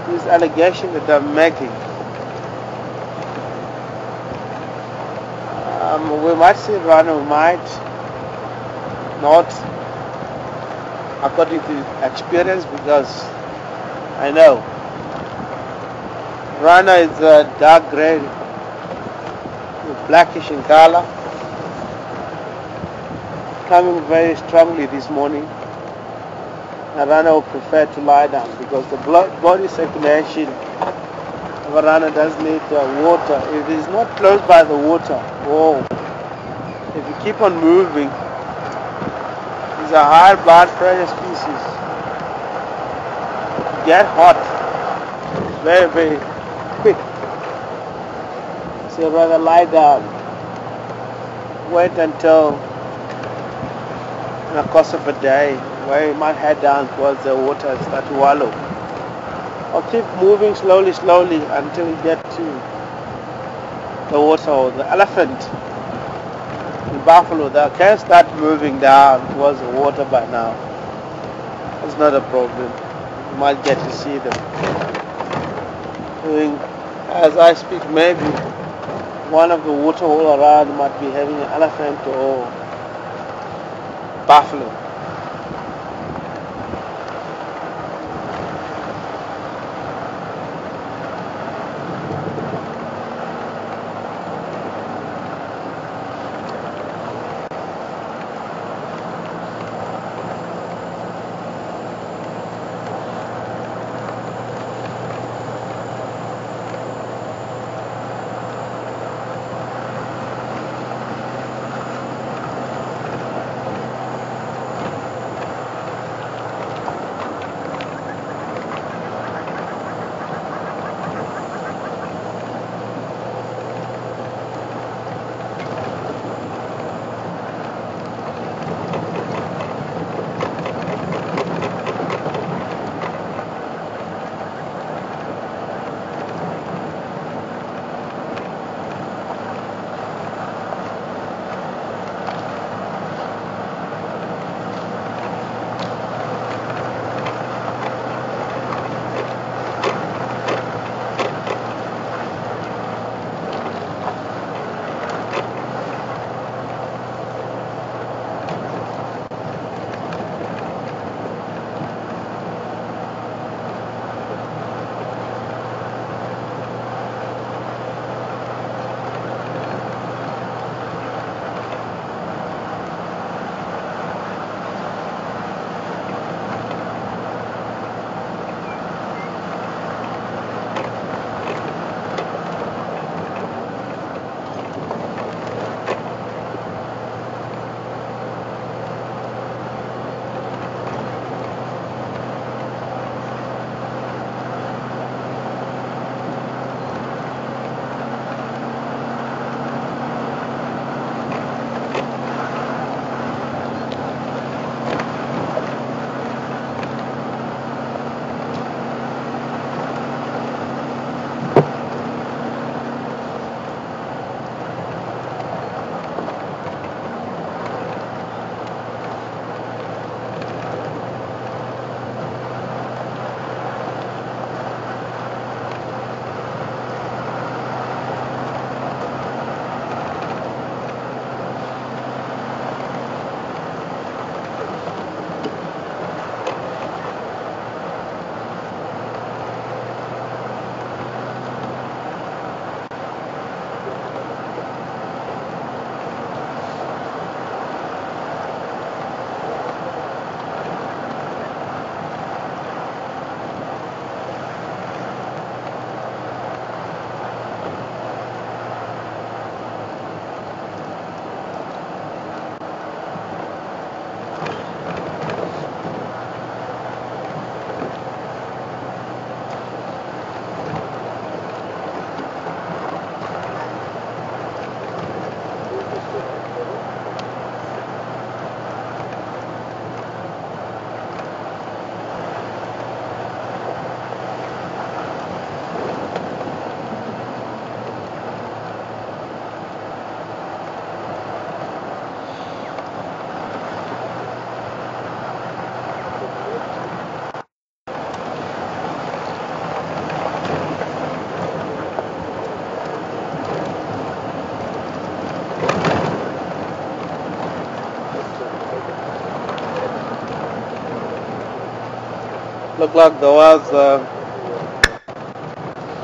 this allegation that they're making. We might see rhino, we might not, according to experience, because I know rhino is dark grey, blackish in color, coming very strongly this morning. A rhino would prefer to lie down because the body circulation of a rhino does need water. If it is not close by the water, if you keep on moving, it's a high blood pressure species. Get hot very, very quick. So rather lie down. Wait until in the course of a day where you might head down towards the water and start to wallow. Or keep moving slowly until you get to the water or the elephant. The buffalo that can start moving down towards the water by now. It's not a problem. You might get to see them. As I speak, maybe one of the water hole around might be having an elephant or buffalo. Looked like there was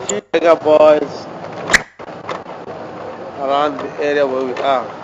few bigger boys around the area where we are.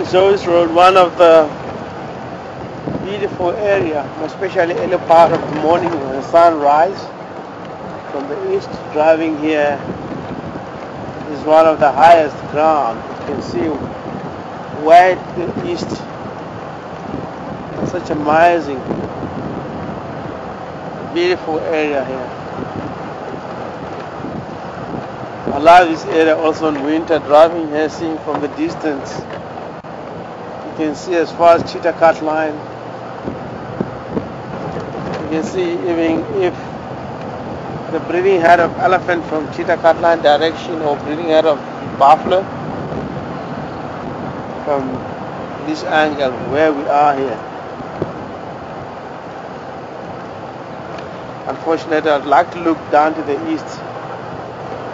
Zoe's Road, one of the beautiful area, especially early part of the morning when the sun rises from the east. Driving here is one of the highest ground. You can see way to the east. It's such an amazing, beautiful area here. I love this area also in winter, driving here, seeing from the distance. You can see as far as Cheetah Cut Line. You can see even if the breeding head of elephant from Cheetah Cut Line direction or breeding head of buffalo from this angle where we are here. Unfortunately, I'd like to look down to the east.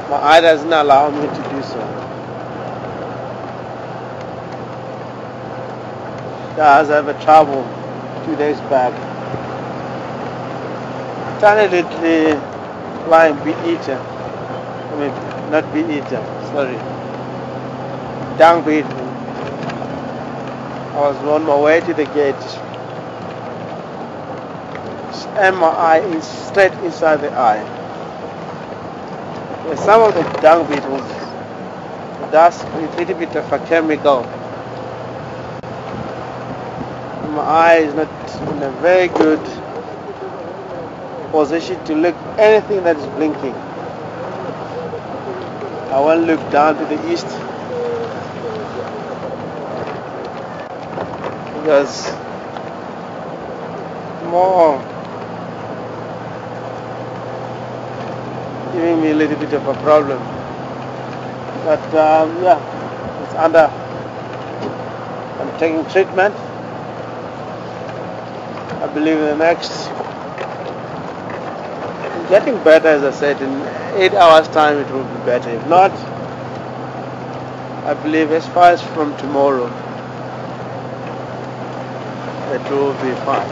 My eye doesn't allow me to do so. Guys, I have a trouble 2 days back. Tiny little flying bee eater. I mean, not bee eater, sorry. Dung beetle. I was on my way to the gate. And my eye is straight inside the eye. With some of the dung beetles, that's a little bit of a chemical. My eye is not in a very good position to look anything that is blinking. I want to look down to the east because more giving me a little bit of a problem. But yeah, it's under. I'm taking treatment. I believe in the next, getting better, as I said, in 8 hours time it will be better. If not, I believe as far as from tomorrow, it will be fine.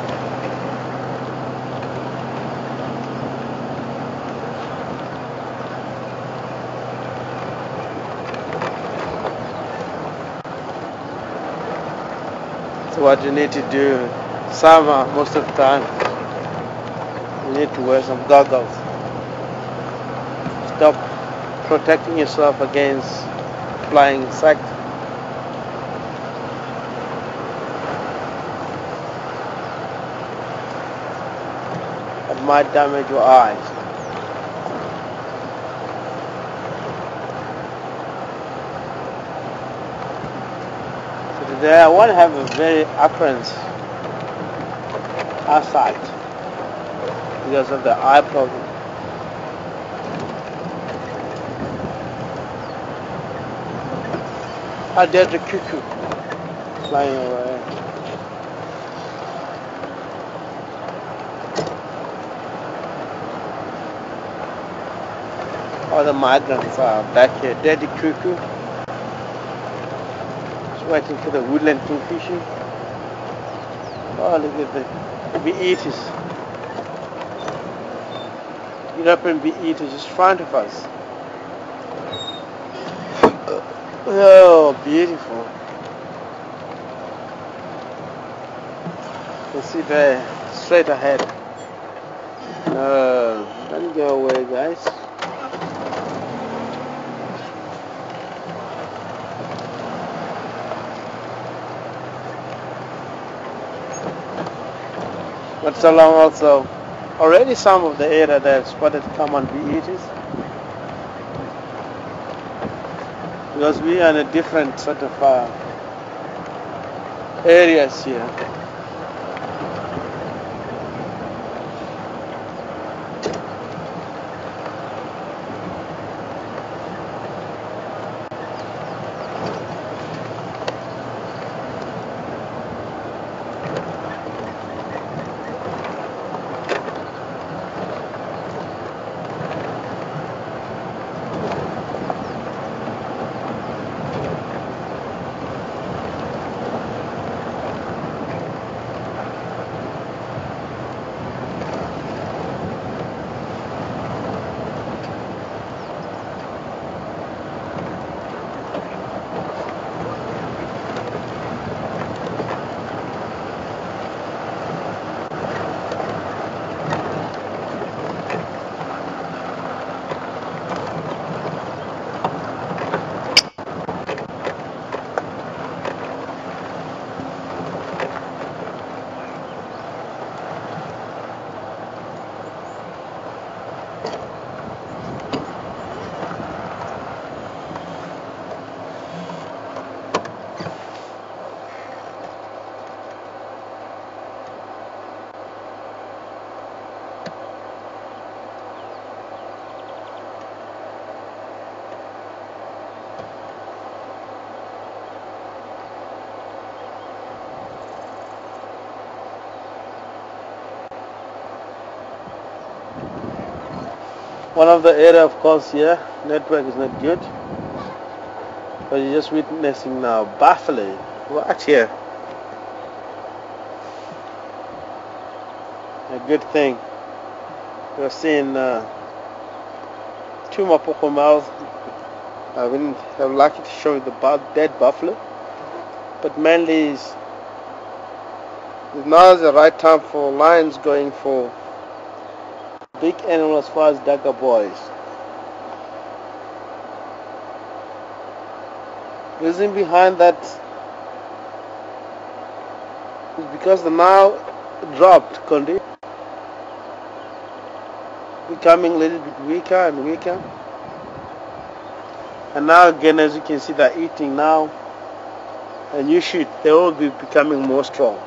So what you need to do, summer most of the time, you need to wear some goggles. Stop protecting yourself against flying insects. That might damage your eyes. So today I want to have a very apparent eyesight because of the eye problem. Ah, there's the cuckoo flying away. All the migrants are back here. There's the cuckoo. Just waiting for the woodland kingfisher. Oh, look at the bee-eaters. European bee-eaters just in front of us. Oh, beautiful. You can see there, straight ahead. No, don't go away, guys. But so long also, already some of the area that spotted common bee-eaters. Because we are in a different sort of areas here. One of the area, of course, here, network is not good. But you're just witnessing now buffalo right here. A good thing. We're seeing 2 Mapogo mouths. I wouldn't have liked to show you the dead buffalo, but mainly now is the right time for lions going for big animals as far as dagger boys. Reason behind that is because the Nile dropped, becoming a little bit weaker and weaker. And now again, as you can see, they're eating now, and they will be becoming more strong.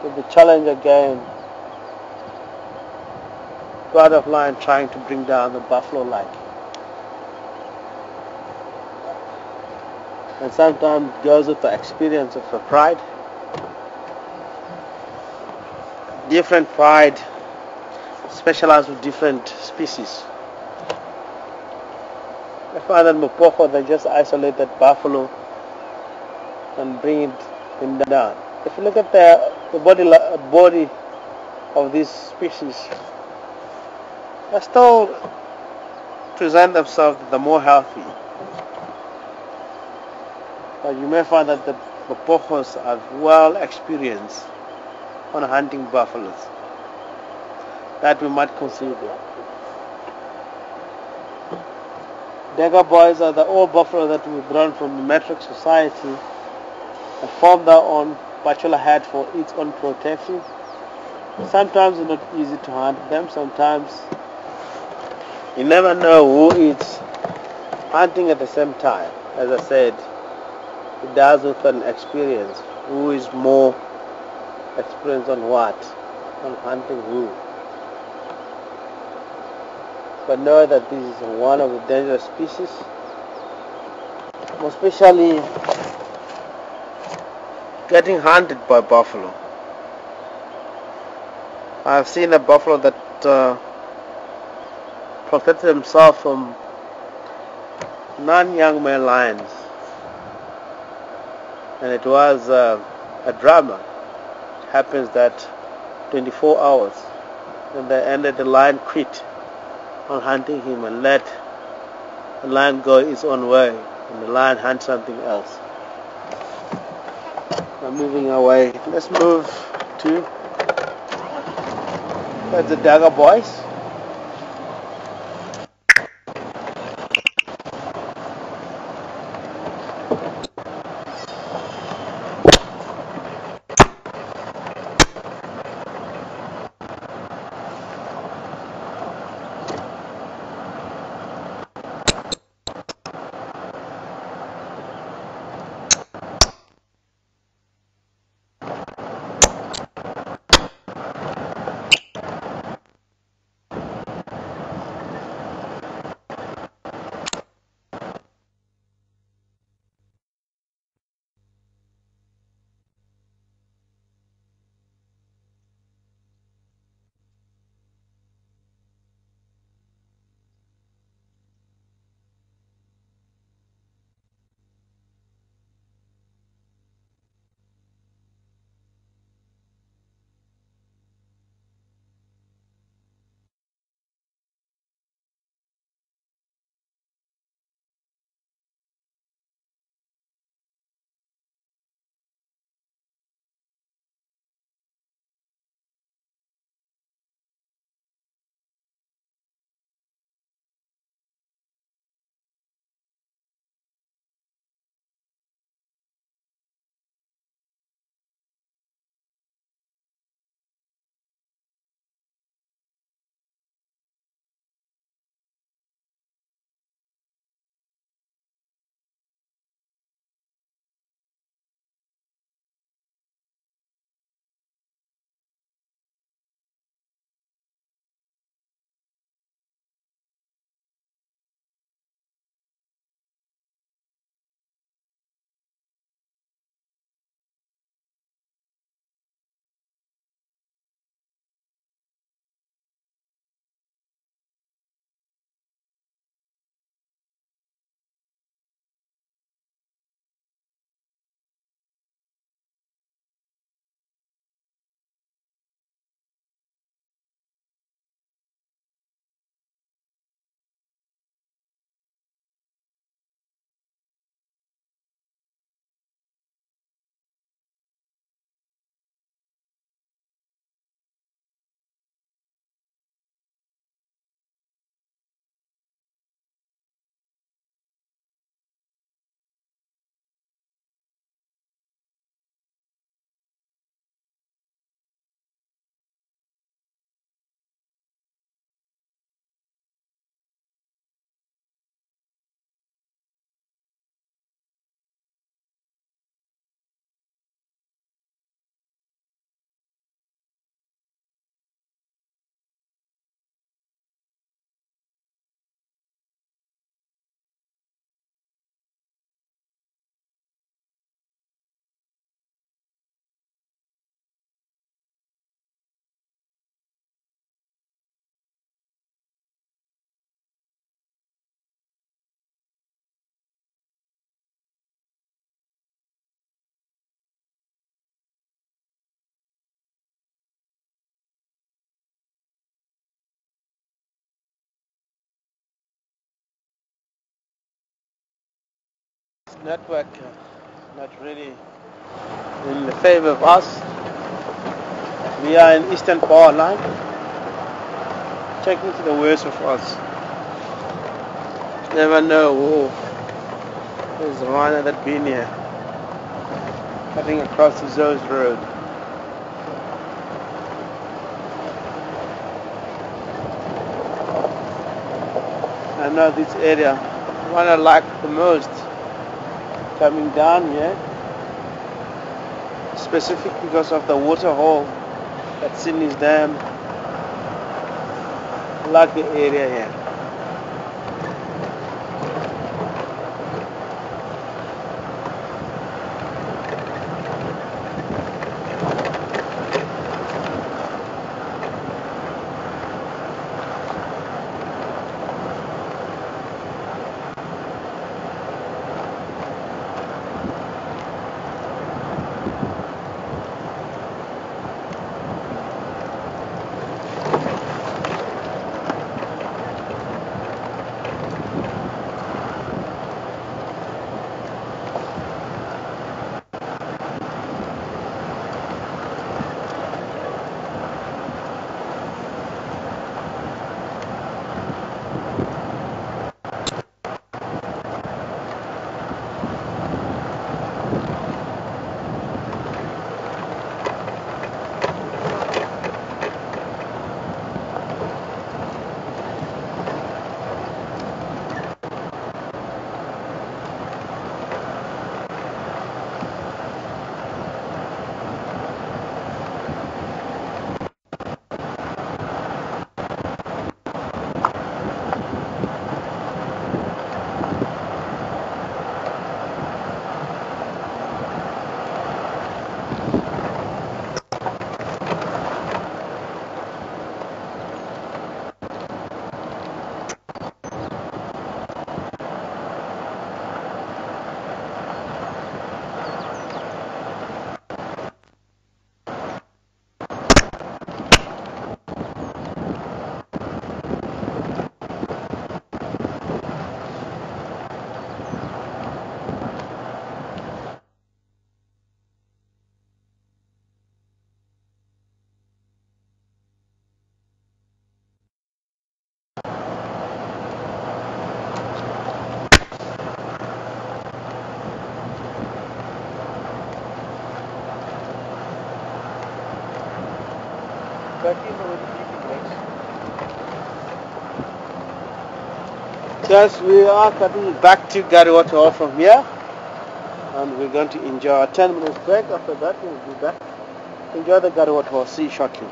So the challenge again, God of lion trying to bring down the buffalo like. and sometimes it goes with the experience of the pride. Different pride specialize with different species. I find that Mapojo, they just isolate that buffalo and bring it down. If you look at the body of these species, they still present themselves the more healthy. But you may find that the Mapojos are well experienced on hunting buffaloes. That we might consider. Dagger boys are the old buffalo that we brought from the metric society and formed their own bachelor head for its own protection. Sometimes it's not easy to hunt them. Sometimes you never know who is hunting at the same time. As I said, it does with an experience. Who is more experienced on what? On hunting who? But know that this is one of the dangerous species, especially getting hunted by buffalo. I've seen a buffalo that protected himself from 9 young male lions, and it was a drama. It happens that 24 hours, and they ended, the lion quit on hunting him and let the lion go its own way, and the lion hunt something else. Now moving away, let's move to the Dagger boys. network not really in the favor of us. We are in Eastern Power Line, checking to the west of us. Never know who is the one that been here, cutting across the Zoes Road. I know this area, the one I like the most, coming down here, specific because of the water hole that's in his dam. I like the area here. Yes, we are cutting back to Garuwat Hall from here, and we're going to enjoy a 10 minutes break. After that, we'll be back. Enjoy the Garuwat Hall. See you shortly.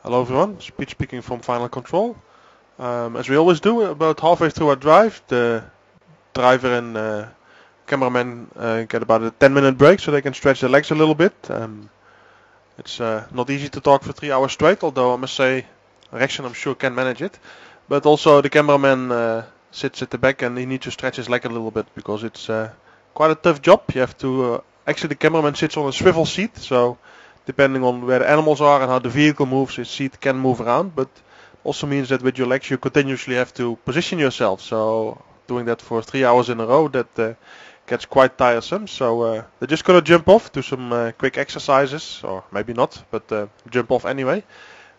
Hello everyone, Speech speaking from Final Control. As we always do, about halfway through our drive, the driver and cameraman get about a 10-minute break so they can stretch their legs a little bit. It's not easy to talk for 3 hours straight, although I must say Rection I'm sure can manage it. But also the cameraman sits at the back and he needs to stretch his leg a little bit because it's quite a tough job. You have to, actually the cameraman sits on a swivel seat, so depending on where the animals are and how the vehicle moves, his seat can move around, but also means that with your legs you continuously have to position yourself. So doing that for 3 hours in a row, that gets quite tiresome. So they're just gonna jump off, do some quick exercises, or maybe not, but jump off anyway,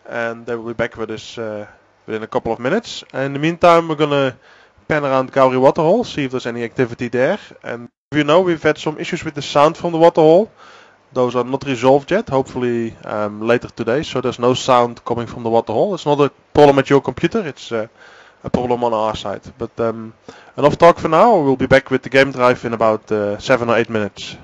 and they will be back with us within a couple of minutes. And in the meantime, we're gonna pan around Gowrie Waterhole, see if there's any activity there. And if you know, we've had some issues with the sound from the waterhole. Those are not resolved yet, hopefully later today, so there's no sound coming from the waterhole. It's not a problem at your computer, it's a problem on our side. But enough talk for now, we'll be back with the game drive in about 7 or 8 minutes.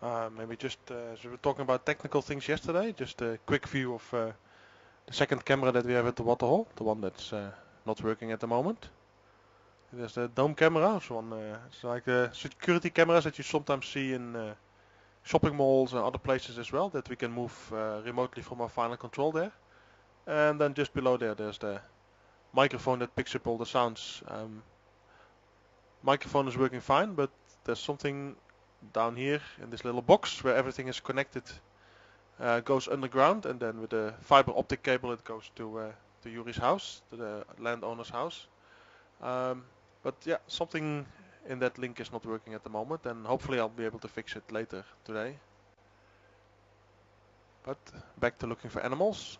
Maybe just as we were talking about technical things yesterday, just a quick view of the second camera that we have at the waterhole, the one that's not working at the moment. There's the dome camera, it's like the security cameras that you sometimes see in shopping malls and other places as well, that we can move remotely from our final control there. And then just below there's the microphone that picks up all the sounds. Microphone is working fine, but there's something down here in this little box where everything is connected. Goes underground, and then with the fiber optic cable it goes to Yuri's house, to the landowner's house. But yeah, something in that link is not working at the moment, and hopefully I'll be able to fix it later today. But back to looking for animals.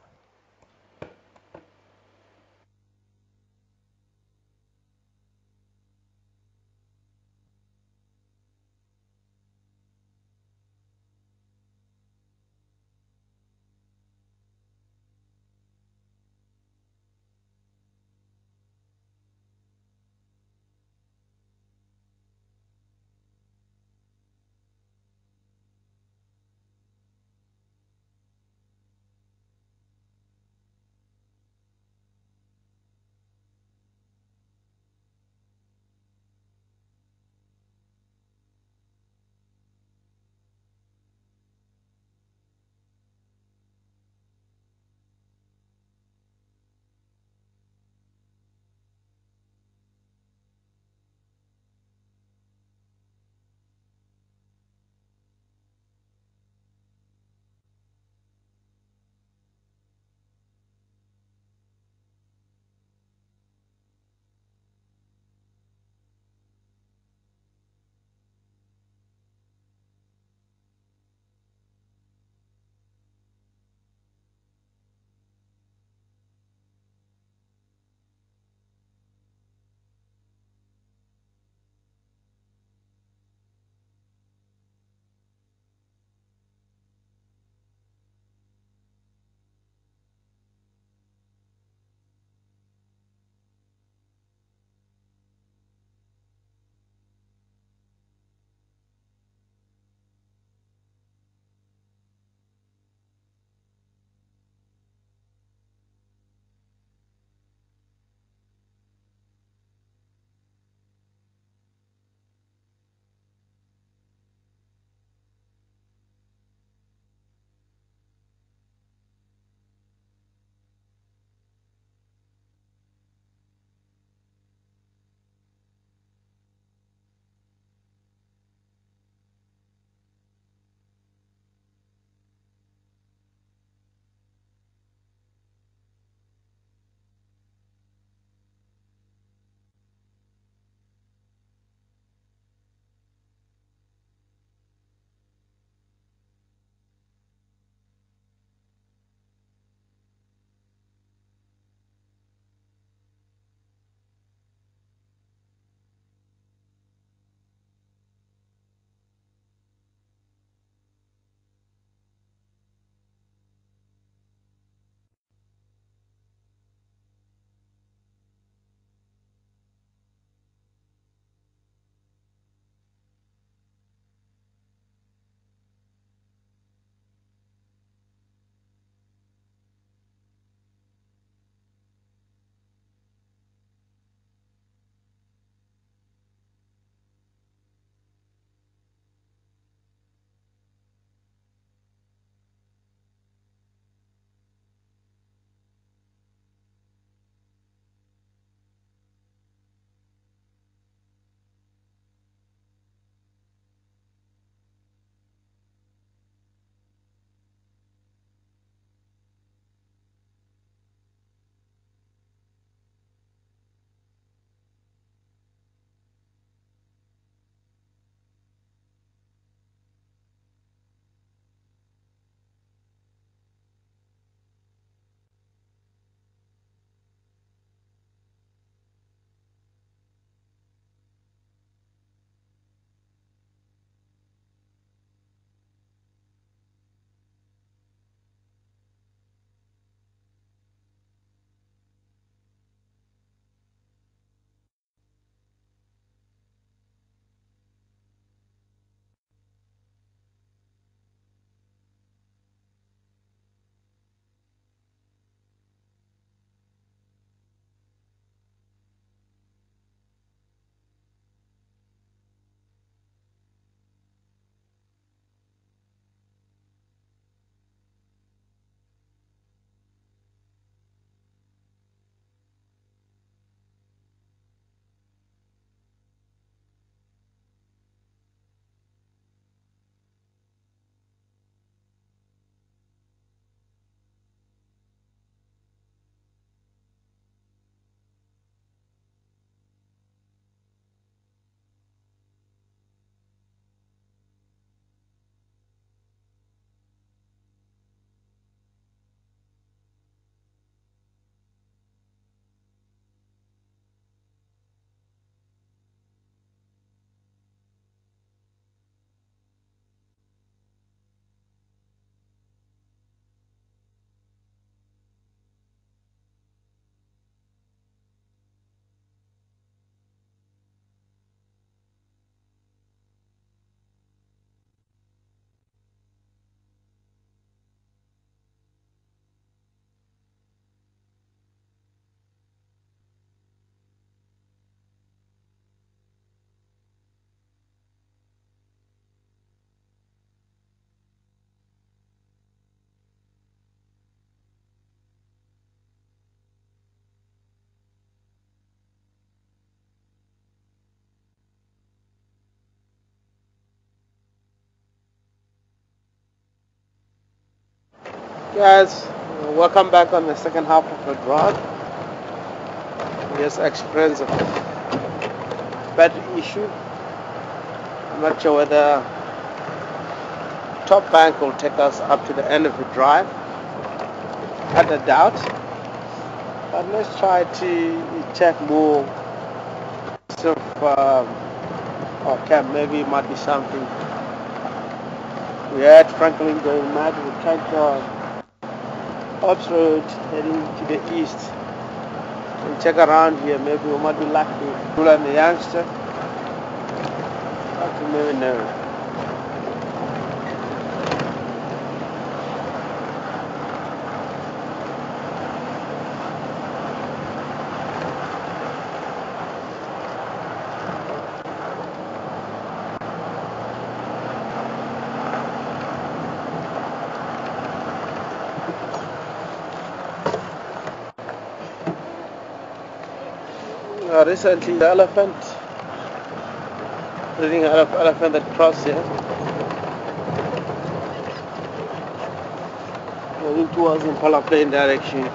Guys, welcome back on the second half of the drive. We just experienced a battery issue. I'm not sure whether top bank will take us up to the end of the drive. Had a doubt, but let's try to check more. Okay, maybe it might be something. We had Franklin going mad. We tried Ops Road heading to the east and check around here. Maybe we might be lucky. Dula and the youngster. How to maybe know. Recently, the elephant that crossed here, moving towards Impala Plain direction.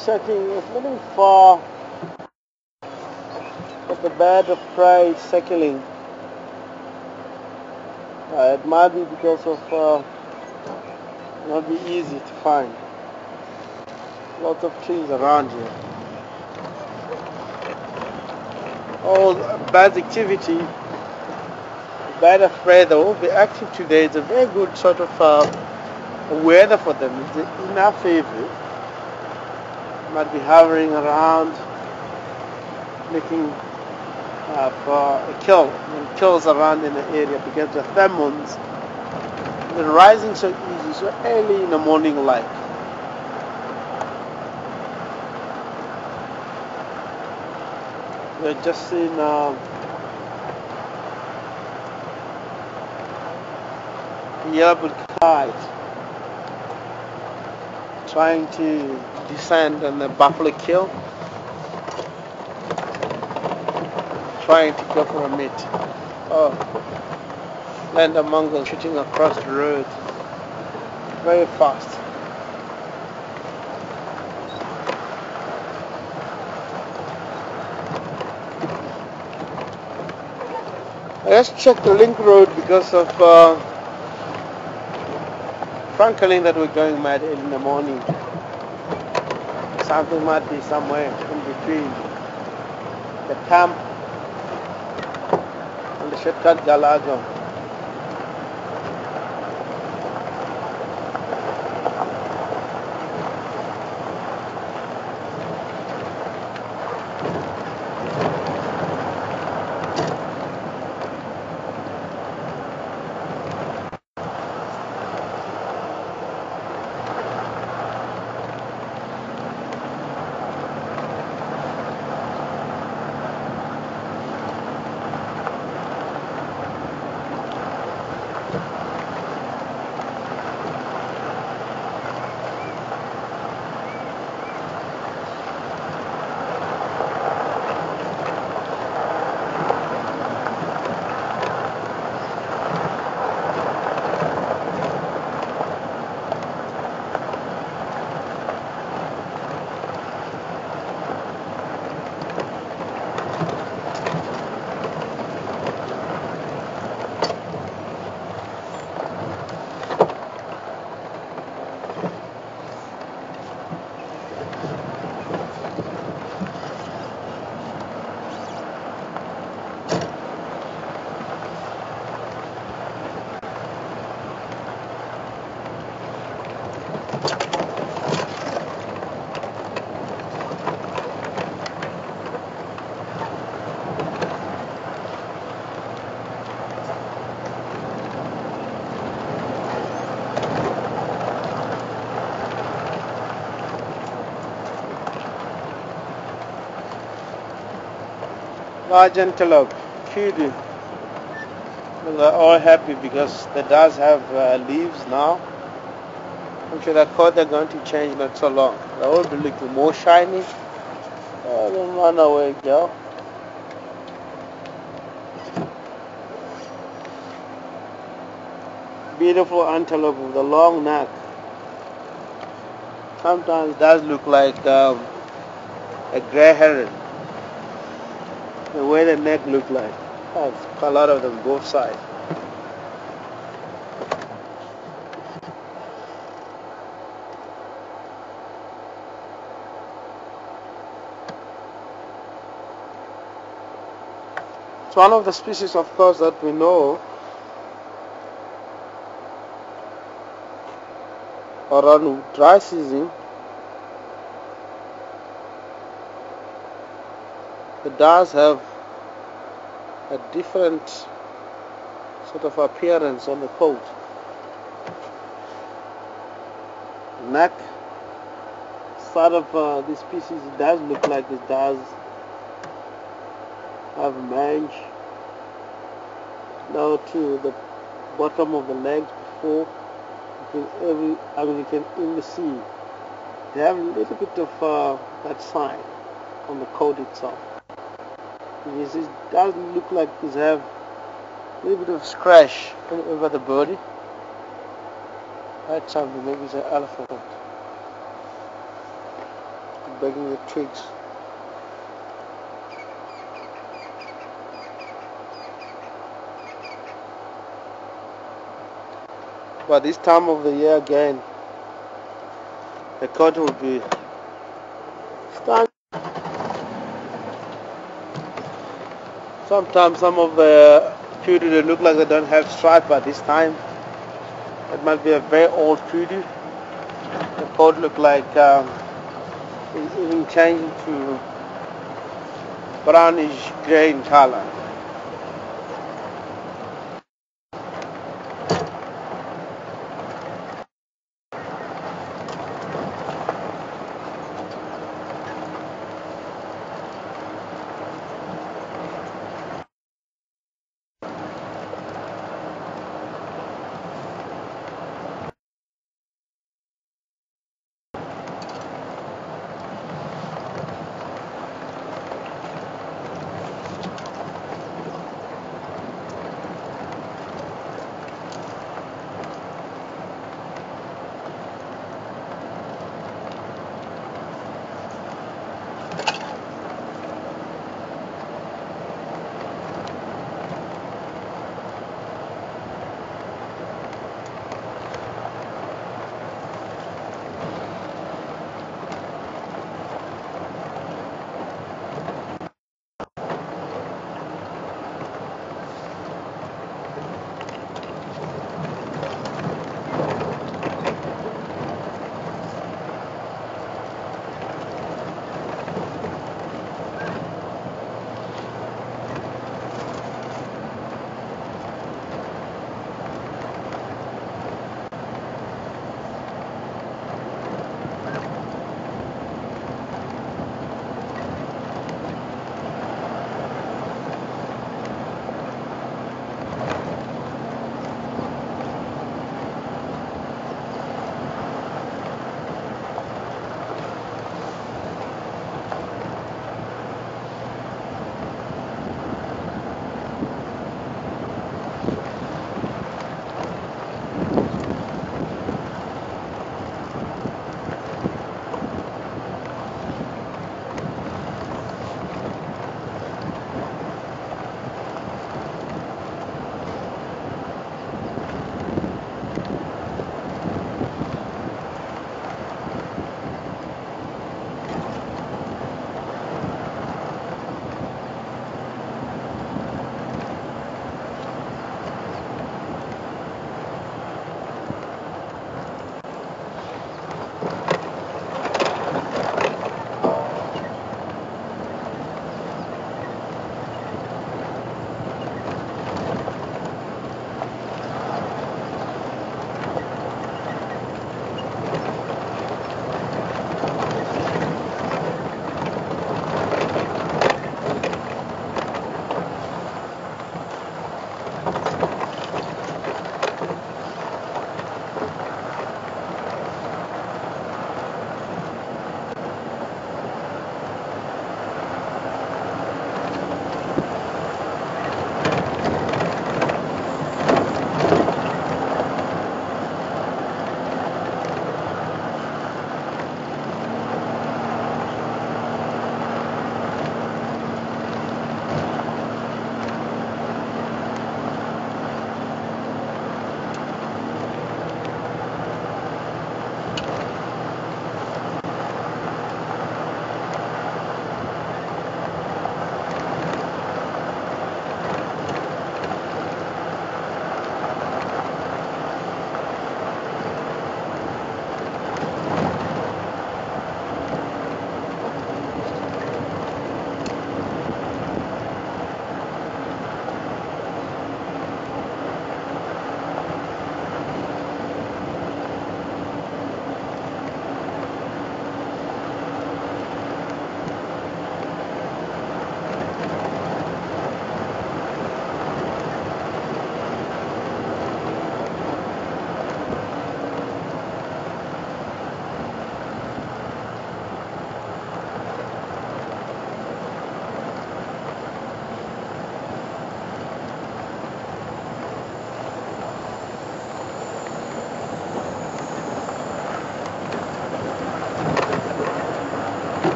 setting is a little far, but the bird of prey is circling. It might be because of not be easy to find. Lots of trees around here. All bird activity, bird of prey, they will be active today. It's a very good sort of weather for them. It's enough favor. Might be hovering around, looking for a kill, and kills around in the area because the pheromones, they're rising so easy, so early in the morning light. We're just seeing yellow kite trying to descend on the buffalo kill, trying to go for a meat. Oh, land of Mongol shooting across the road very fast. I just checked the link road because of Franklin that we're going mad in the morning. Something might be somewhere in between the camp and the shortcut Galago. Large antelope, kudu. They're all happy because they does have leaves now. I'm sure that coat they're going to change not so long. They will be looking more shiny. Oh, don't run away, girl. Beautiful antelope with a long neck. Sometimes it does look like a grey heron. The way the neck look like. Oh, a lot of them both sides. It's one of the species, of course, that we know around dry season. It does have a different sort of appearance on the coat. Neck, side of this species, it does look like it does have mange now to the bottom of the legs before. You can even see they have a little bit of that sign on the coat itself. It doesn't look like it have a little bit of scratch over the body. That's something, maybe it's an elephant. breaking the twigs. But this time of the year again, the coat will be starting. Sometimes some of the kudu, they look like they don't have stripe, but this time it might be a very old kudu. The coat look like it's even changing to brownish grey in color.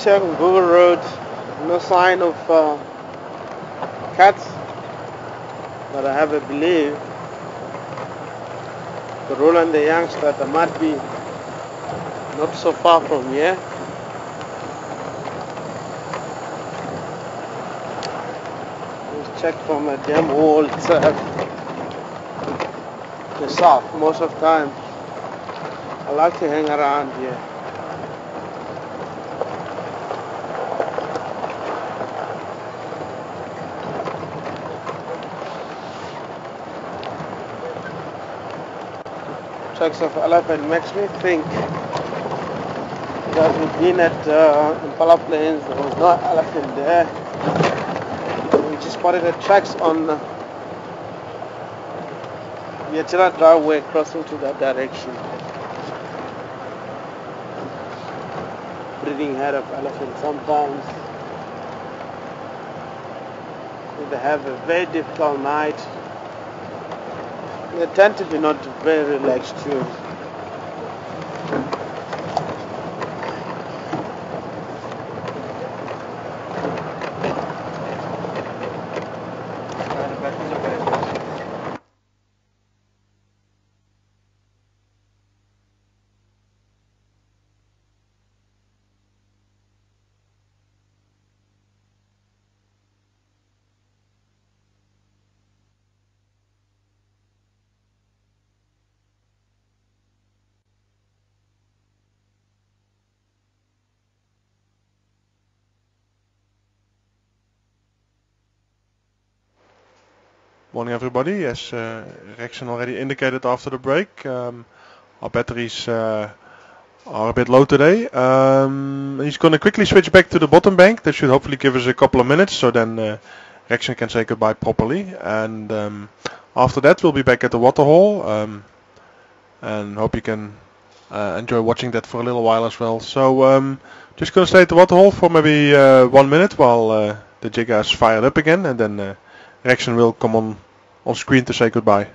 check on Google Roads, no sign of cats, but I have a belief the ruler and the youngster that might be not so far from here. Let's check from a damn wall itself. The south, most of the time. I like to hang around here. Tracks of elephant makes me think that we've been at Impala Plains, there was no elephant there. We just spotted the tracks on the Yatila driveway crossing to that direction. Breeding head of elephant sometimes. If they have a very difficult night, they tend to be not very relaxed too. Morning everybody. As Rexon already indicated after the break, our batteries are a bit low today. He's going to quickly switch back to the bottom bank. That should hopefully give us a couple of minutes, so then Rexon can say goodbye properly. And after that we'll be back at the waterhole, and hope you can enjoy watching that for a little while as well. So just going to stay at the waterhole for maybe 1 minute while the jigger is fired up again, and then Rexon will come on screen to say goodbye.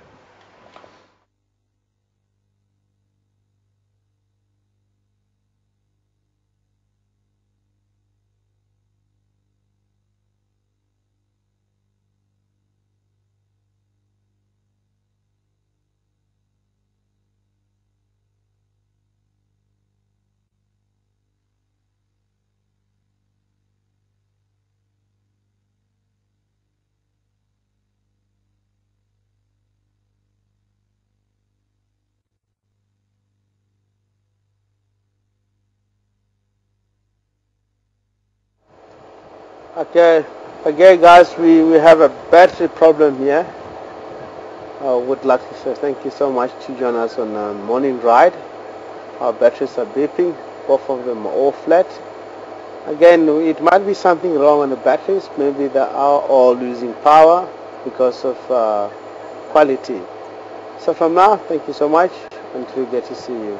Okay guys, we have a battery problem here. Would like to say thank you so much to join us on a morning ride. Our batteries are beeping, both of them are all flat. Again, it might be something wrong on the batteries, maybe they are all losing power because of quality. So from now, thank you so much until we get to see you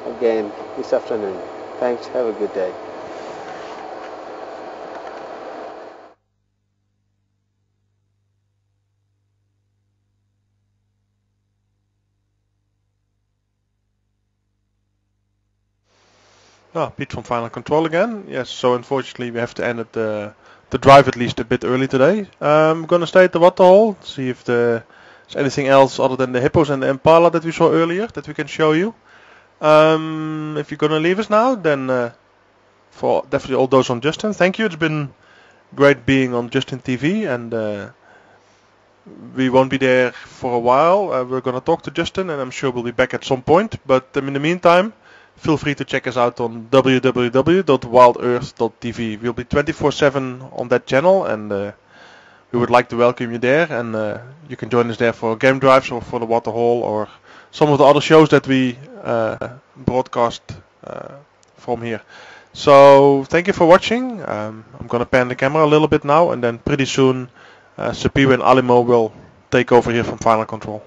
again this afternoon. Thanks, have a good day. Pete from Final Control again. Yes, so unfortunately we have to end the drive at least a bit early today. I'm gonna stay at the waterhole, see if there's anything else other than the hippos and the impala that we saw earlier that we can show you. If you're gonna leave us now, then for definitely all those on Justin, thank you. It's been great being on Justin TV, and we won't be there for a while. We're gonna talk to Justin, and I'm sure we'll be back at some point. But in the meantime, feel free to check us out on www.wildearth.tv. We'll be 24/7 on that channel, and we would like to welcome you there. And you can join us there for game drives or for the waterhole or some of the other shows that we broadcast from here. So thank you for watching. I'm gonna pan the camera a little bit now, and then pretty soon Sapiwe and Alimo will take over here from Final Control.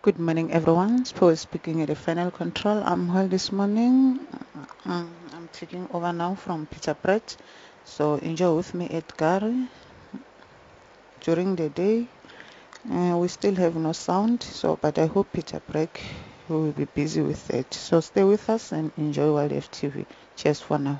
Good morning, everyone. Paul speaking at the final control. I'm here this morning. I'm taking over now from Peter Brett. So enjoy with me at Gary during the day. We still have no sound, but I hope Peter Brett will be busy with it. So stay with us and enjoy Wild FTV. Cheers for now.